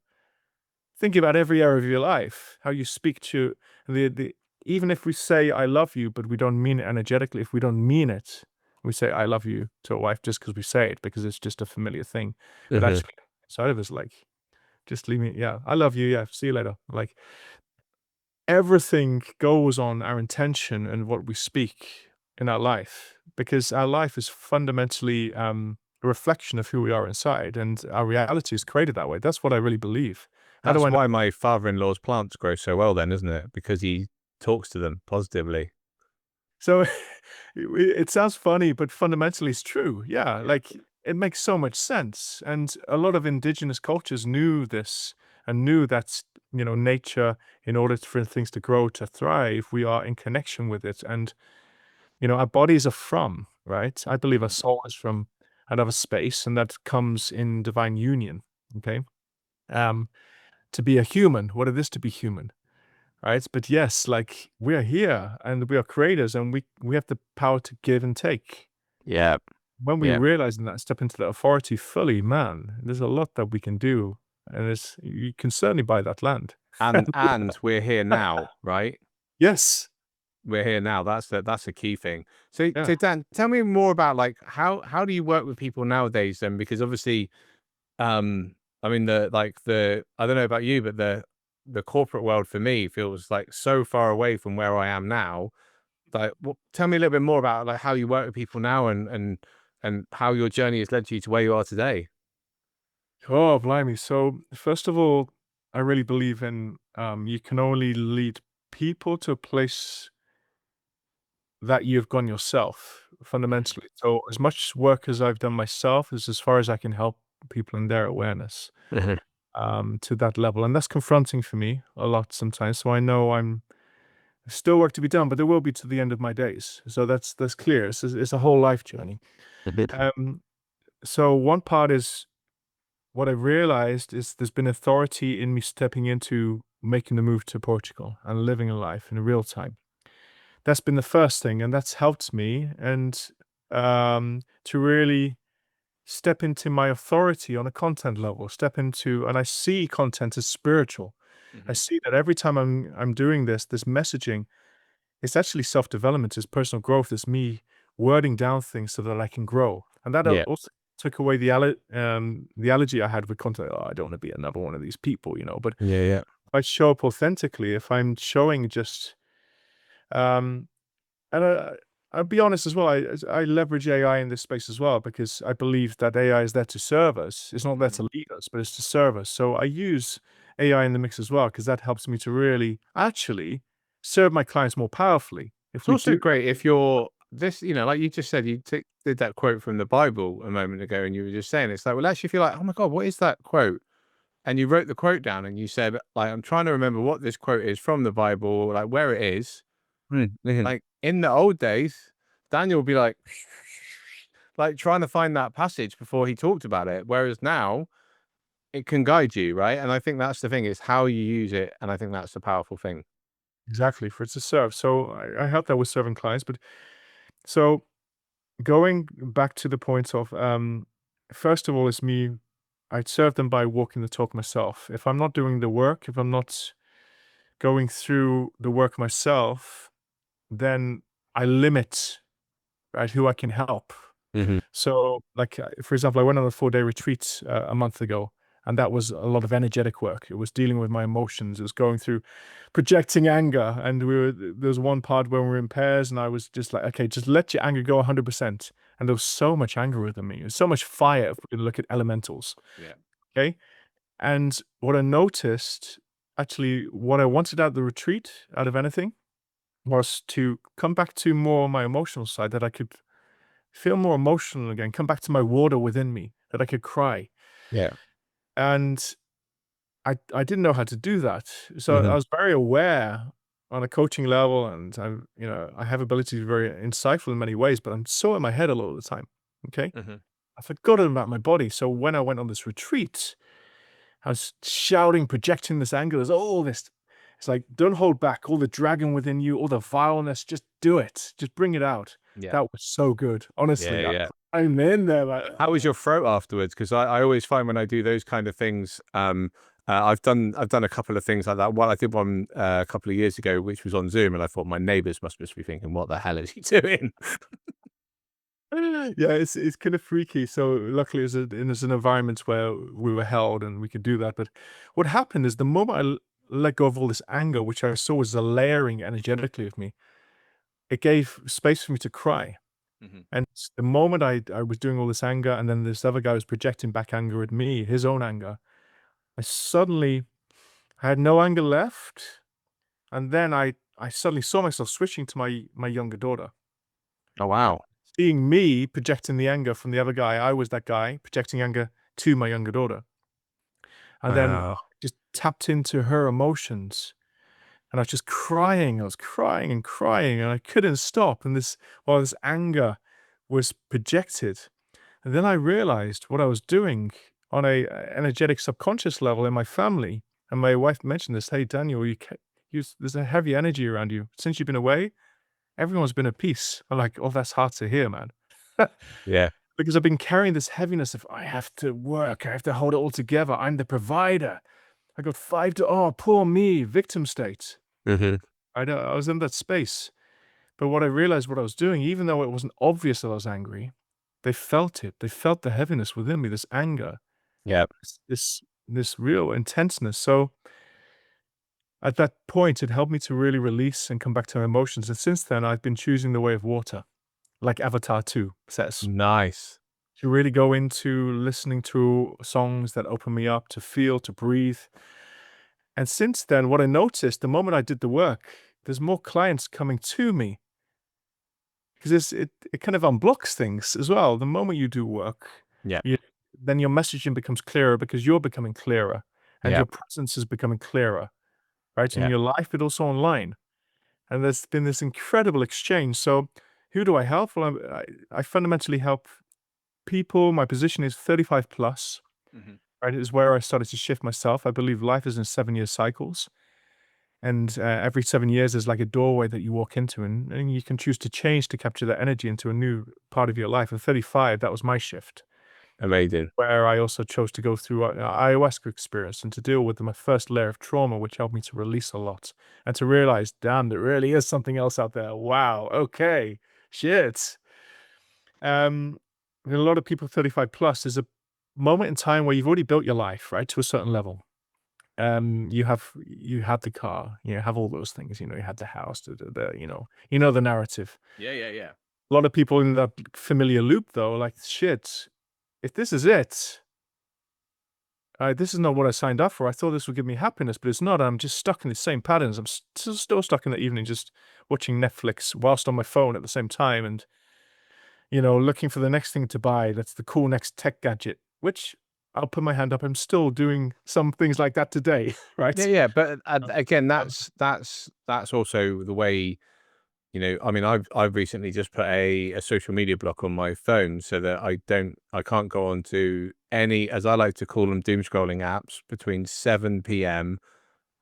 think about every area of your life, how you speak to the even if we say I love you, but we don't mean it energetically, if we don't mean it, we say I love you to a wife just because we say it, because it's just a familiar thing. But Mhm. actually inside of us, like, just leave me, yeah, I love you, yeah, see you later. Like everything goes on our intention and what we speak in our life, because our life is fundamentally a reflection of who we are inside, and our reality is created that way. That's what I really believe. How do That's I know? why my father-in-law's plants grow so well then, isn't it? Because he talks to them positively. So it sounds funny, but fundamentally it's true. Yeah, Yeah. like it makes so much sense. And a lot of indigenous cultures knew this and knew that, nature, in order for things to grow, to thrive, we are in connection with it. And, our bodies are from, right? I believe our Mhm. soul is from another space, and that comes in divine union. Okay. Um, to be a human, what it is to be human. Right? But yes, like we are here and we are creators and we have the power to give and take. Yeah. When we Yeah. realize that, step into that authority fully, man, there's a lot that we can do. And it's you can certainly buy that land. And we're here now, right? Yes. We're here now. That's the key thing. So, Yeah. so Dan, tell me more about like how do you work with people nowadays then? Because obviously, I mean the I don't know about you, but the corporate world for me feels like so far away from where I am now. Like, tell me a little bit more about like how you work with people now and how your journey has led you to where you are today. Oh, blimey. So first of all, I really believe in you can only lead people to a place that you've gone yourself, fundamentally. So as much work as I've done myself is as far as I can help people in their awareness, Mhm. to that level, and that's confronting for me a lot sometimes, so I know there's still work to be done, but there will be to the end of my days, so that's clear. It's a whole life journey. Um, so one part is what I realized is there's been authority in me stepping into making the move to Portugal and living a life in real time. That's been the first thing, and that's helped me, and to really step into my authority on a content level, step into, and I see content as spiritual. I Mhm. see that every time I'm doing this messaging, it's actually self-development, it's personal growth, it's me wording down things so that I can grow. And that Yeah. also took away the allergy I had with content. Oh, I don't want to be another one of these people, But Yeah. Yeah. if I show up authentically, if I'm showing just um and I'll be honest as well, I leverage AI in this space as well because I believe that AI is there to serve us. It's not there Mhm. to lead us, but it's to serve us. So I use AI in the mix as well because that helps me to really actually serve my clients more powerfully. If It's we also do great if you're this, like you just said, you did that quote from the Bible a moment ago, and you were just saying, it's like, well, actually, if you're like, oh my God, what is that quote? And you wrote the quote down and you said, like, I'm trying to remember what this quote is from the Bible, like where it is. Mhm. Like in the old days, Daniel would be like trying to find that passage before he talked about it. Whereas now it can guide you, right? And I think that's the thing, is how you use it. And I think that's the powerful thing. exactly for it to serve. So I help that with serving clients, but so going back to the point of first of all, it's me. I'd serve them by walking the talk myself. If I'm not doing the work, if I'm not going through the work myself, then I limit, right, who I can help. Hmm. So, like, for example, I went on a 4-day retreat a month ago, and that was a lot of energetic work. It was dealing with my emotions. It was going through projecting anger, and there was one part where we were in pairs, and I was just like, okay, just let your anger go 100%. And there was so much anger within me. There's so much fire if we're going to look at elementals. Yeah. Okay. And what I noticed, actually, what I wanted out of the retreat, out of anything, was to come back to more my emotional side, that I could feel more emotional again, come back to my water within me, that I could cry. Yeah. And I didn't know how to do that. So I Hmm. was very aware on a coaching level, and I have ability to be very insightful in many ways, but I'm so in my head a lot of the time. Okay. Hmm. I forgotten about my body. So when I went on this retreat, I was shouting, projecting this anger. There's all this. It's like, don't hold back. All the dragon within you, all the vileness, just do it. Just bring it out. Yeah. That was so good. Yeah. Honestly, Yeah. I'm in there, man. How was your throat afterwards? Because I always find when I do those kind of things, I've done a couple of things like that. Well, I did one a couple of years ago, which was on Zoom, and I thought my neighbours must just be thinking, "What the hell is he doing?" Yeah, it's kind of freaky. So luckily, it was an environment where we were held and we could do that. But what happened is the moment let go of all this anger, which I saw was a layering energetically of me, it gave space for me to cry. Hmm. And the moment I was doing all this anger, and then this other guy was projecting back anger at me, his own anger, I suddenly had no anger left. And then I suddenly saw myself switching to my younger daughter. Oh wow! Seeing me projecting the anger from the other guy, I was that guy projecting anger to my younger daughter. And then Wow! just tapped into her emotions. And I was just crying. I was crying and crying, and I couldn't stop. And while this anger was projected. And then I realized what I was doing on a energetic subconscious level in my family. And my wife mentioned this. Hey, Daniel, there's a heavy energy around you. Since you've been away, everyone's been at peace. I'm like, oh, that's hard to hear, man. Yeah. Because I've been carrying this heaviness of I have to work, I have to hold it all together. I'm the provider. I got oh, poor me, victim state. Hmm. I know I was in that space. But what I realized what I was doing, even though it wasn't obvious that I was angry, they felt it. They felt the heaviness within me, this anger, Yeah. this real intenseness. So at that point, it helped me to really release and come back to my emotions. And since then, I've been choosing the way of water, like Avatar 2 says. Nice. To really go into listening to songs that open me up to feel, to breathe. And since then, what I noticed the moment I did the work, there's more clients coming to me because it kind of unblocks things as well. The moment you do work, Yeah. you, then your messaging becomes clearer because you're becoming clearer and Yeah. your presence is becoming clearer, right? In Yeah. your life, but also online. And there's been this incredible exchange. So, who do I help? Well, I fundamentally help people. My position is 35 plus. Hmm. Right, it is where I started to shift myself. I believe life is in 7-year cycles, and every 7 years is like a doorway that you walk into, and you can choose to change to capture that energy into a new part of your life. At 35, that was my shift, Amazing. where I also chose to go through ayahuasca experience and to deal with my first layer of trauma, which helped me to release a lot and to realize, damn, there really is something else out there. Wow, okay, shit. Um, and a lot of people 35 plus is a moment in time where you've already built your life, right, to a certain level. You had the car, you have all those things, you had the house, the the narrative. Yeah. Yeah. Yeah. a lot of people in that familiar loop though, like, shit, if this is it, this is not what I signed up for. I thought this would give me happiness, but it's not. I'm just stuck in the same patterns. I'm still stuck in the evening, just watching Netflix whilst on my phone at the same time, and looking for the next thing to buy. That's the cool next tech gadget. Which I'll put my hand up. I'm still doing some things like that today, Yeah, right? yeah, but, again, Um, that's also the way, I mean, I've recently just put a social media block on my phone so that I can't go on to any, as I like to call them, doom scrolling apps between 7 p.m.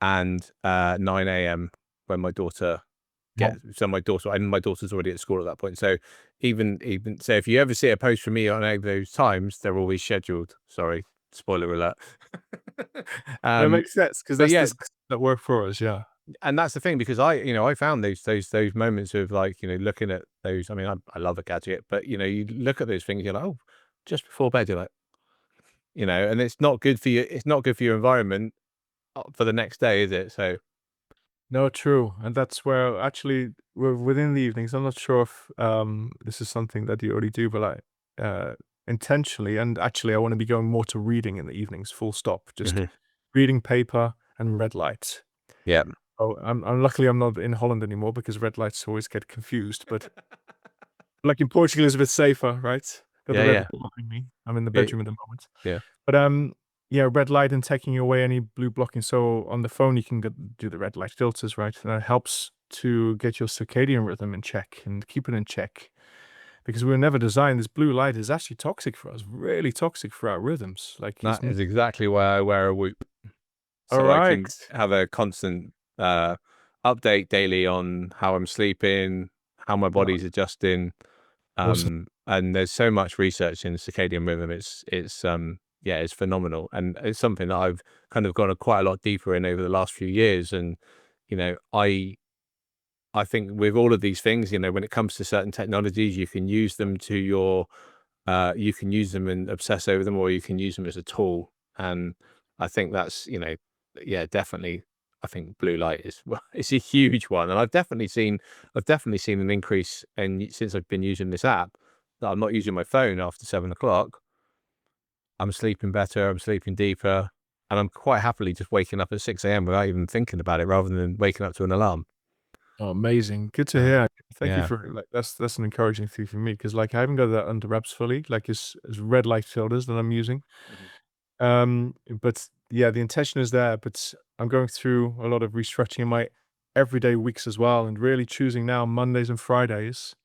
and 9 a.m. when my daughter well, my daughter's already at school at that point. So even so, if you ever see a post from me on any of those times, they're always scheduled. Sorry, spoiler alert. that um, makes sense because but that's yeah, the that work for us. Yeah. and that's the thing, because I found those moments of, like, looking at those. I mean, I love a gadget, but you look at those things, you're like, oh, just before bed, you're like, and it's not good for you. It's not good for your environment for the next day, is it? So, No, true, and that's where actually we're within the evenings. I'm not sure if this is something that you already do, but like intentionally, and actually, I want to be going more to reading in the evenings. Full stop. Just mhm. reading paper and red light. Yeah, Oh, I'm luckily I'm not in Holland anymore because red lights always get confused. But like in Portugal, it's a bit safer, right? Got the yeah, red yeah, light behind me. I'm in the yeah, bedroom at the moment. yeah. But yeah, red light and taking away any blue blocking. So on the phone, you can do the red light filters, right? And that helps to get your circadian rhythm in check and keep it in check. Because we were never designed. This blue light is actually toxic for us, really toxic for our rhythms. Like That is exactly why I wear a Whoop, all so I right, can have a constant update daily on how I'm sleeping, how my no, body's adjusting. awesome. And there's so much research in circadian rhythm. It's yeah, it's phenomenal, and it's something that I've kind of gone quite a lot deeper in over the last few years. And you know, I think with all of these things, when it comes to certain technologies, you can use them to your you can use them and obsess over them, or you can use them as a tool. And I think that's, yeah, definitely. I think blue light is well, it's a huge one, and I've definitely seen an increase since I've been using this app. That I'm not using my phone after 7 o'clock. I'm sleeping better. I'm sleeping deeper, and I'm quite happily just waking up at 6 a.m. without even thinking about it, rather than waking up to an alarm. Oh, amazing. Good to Uh, hear. Thank you yeah. for like that's an encouraging thing for me because like I haven't got that under wraps fully. Like it's red light filters that I'm using. Mhm. But yeah, the intention is there, but I'm going through a lot of restructuring in my everyday weeks as well, and really choosing now Mondays and Fridays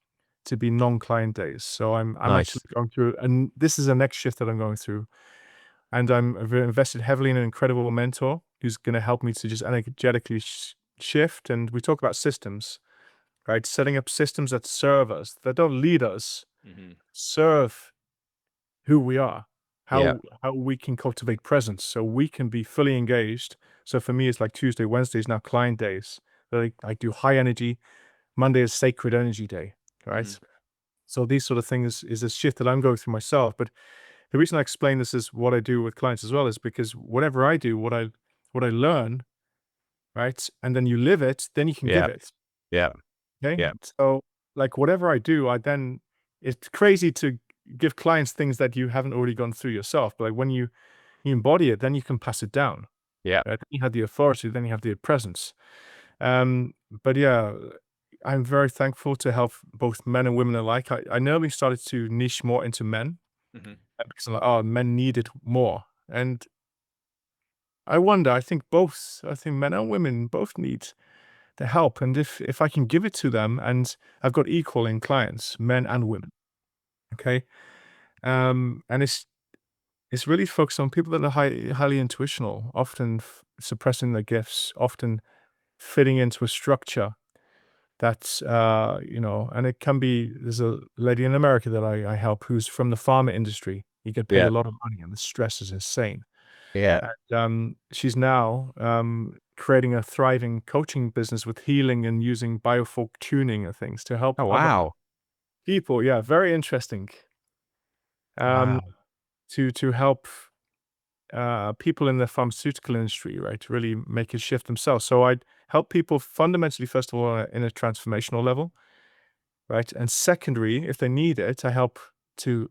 to be non-client days. So I'm actually Nice. going through, and this is the next shift that I'm going through, and I've invested heavily in an incredible mentor who's going to help me to just energetically shift. And we talk about systems, right? Setting up systems that serve us, that don't lead us, Hmm. serve who we are, Yeah. how we can cultivate presence so we can be fully engaged. So for me, it's like Tuesday, Wednesday is now client days. Like I do high energy. Monday is sacred energy day, Hmm. right? So these sort of things is a shift that I'm going through myself. But the reason I explain this is what I do with clients as well is because whatever I do, what I learn, right, and then you live it, then you can give Yeah. it. Yeah. Okay. Yeah. So like whatever I do, I then it's crazy to give clients things that you haven't already gone through yourself. But like when you embody it, then you can pass it down. Yeah. Right? You have the authority, then you have the presence. But yeah, I'm very thankful to help both men and women alike. I nearly started to niche more into men Hmm. because I'm like, oh, men need it more. And I wonder, I think men and women both need the help. And if I can give it to them, and I've got equal in clients, men and women. Okay. And it's really focused on people that are highly intuitional, often suppressing their gifts, often fitting into a structure that's, and it can be, there's a lady in America that I help who's from the pharma industry. You get paid Yeah. a lot of money and the stress is insane. Yeah. And, she's now, creating a thriving coaching business with healing and using biofolk tuning and things to help Oh, other wow. people. Yeah, very interesting. Um, Wow. to help people in the pharmaceutical industry, right, to really make a shift themselves. So I help people fundamentally, first of all, in a transformational level, right? And secondary, if they need it, I help to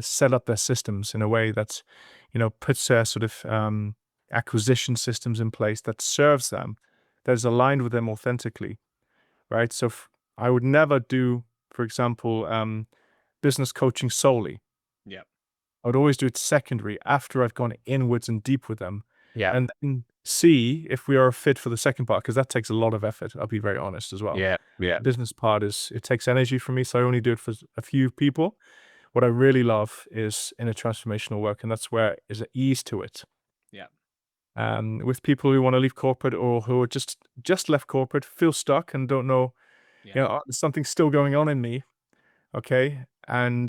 set up their systems in a way that, puts their sort of acquisition systems in place that serves them, that is aligned with them authentically, right? So I would never do, for example, business coaching solely. Yeah. I would always do it secondary after I've gone inwards and deep with them, Yeah. and then see if we are a fit for the second part, because that takes a lot of effort. I'll be very honest as well. Yeah. Yeah. The business part it takes energy from me, so I only do it for a few people. What I really love is inner transformational work, and that's where is an ease to it. Yeah. With people who want to leave corporate or who are just left corporate, feel stuck and don't know, Yeah. there's something still going on in me. Okay. And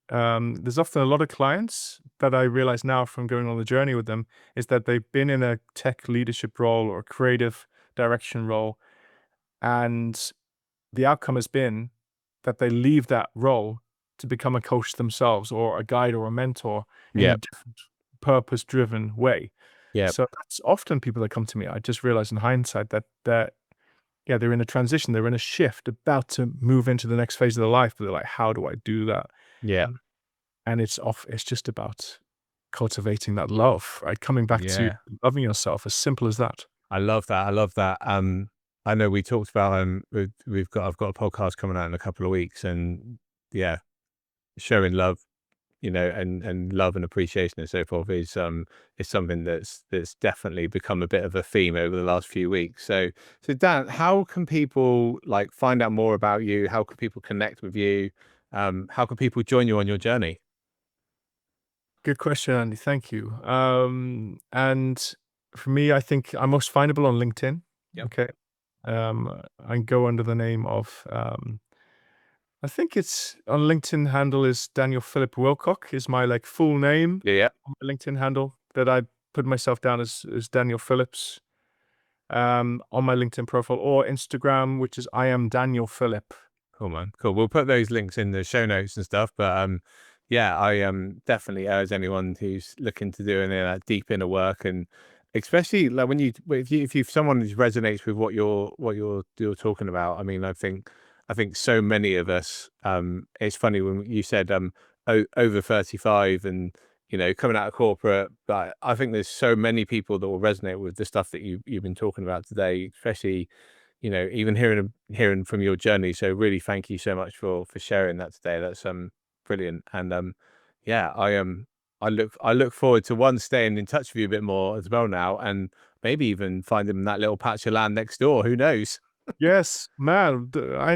there's often a lot of clients that I realize now from going on the journey with them is that they've been in a tech leadership role or a creative direction role. And the outcome has been that they leave that role to become a coach themselves or a guide or a mentor in a Yeah. different purpose driven way. Yeah. So that's often people that come to me. I just realize in hindsight that yeah, they're in a transition, they're in a shift, about to move into the next phase of their life, but they're like, "How do I do that?" Yeah. And it's just about cultivating that love, right? Coming back to Yeah. loving yourself, as simple as that. I love that. I love that. I know we talked about I've got a podcast coming out in a couple of weeks, and yeah, showing love, and love and appreciation and so forth is something that's definitely become a bit of a theme over the last few weeks. So Dan, how can people like find out more about you? How can people connect with you? How can people join you on your journey? Good question, Andy. Thank you. And for me, I think I'm most findable on LinkedIn. Yep. Okay. I go under the name of, I think it's on LinkedIn handle is Daniel Philip Wilcock is my like full name Yeah. Yeah. on my LinkedIn handle that I put myself down as Daniel Phillips on my LinkedIn profile, or Instagram, which is I am Daniel Philip. Cool, man. Cool. We'll put those links in the show notes and stuff. But yeah, I definitely urge anyone who's looking to do any of that deep inner work, and especially like if you someone who resonates with what you're talking about. I mean, I think so many of us. It's funny when you said over 35 and coming out of corporate, but I think there's so many people that will resonate with the stuff that you've been talking about today, especially even hearing from your journey. So really thank you so much for sharing that today. That's brilliant. And yeah, I look forward to one staying in touch with you a bit more as well now, and maybe even finding that little patch of land next door. Who knows? Yes, man.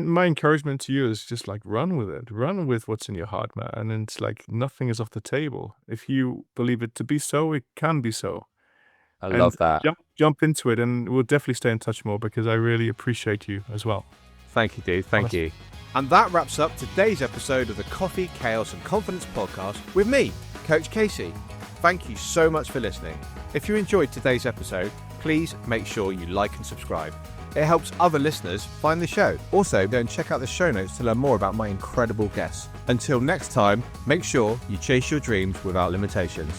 My encouragement to you is just like run with it. Run with what's in your heart, man. And it's like nothing is off the table. If you believe it to be so, it can be so. I And love that. jump into it, and we'll definitely stay in touch more because I really appreciate you as well. Thank you, dude. Thank Honestly. you. And that wraps up today's episode of the Coffee, Chaos and Confidence podcast with me, Coach Casey. Thank you so much for listening. If you enjoyed today's episode, please make sure you like and subscribe. It helps other listeners find the show. Also, go and check out the show notes to learn more about my incredible guests. Until next time, make sure you chase your dreams without limitations.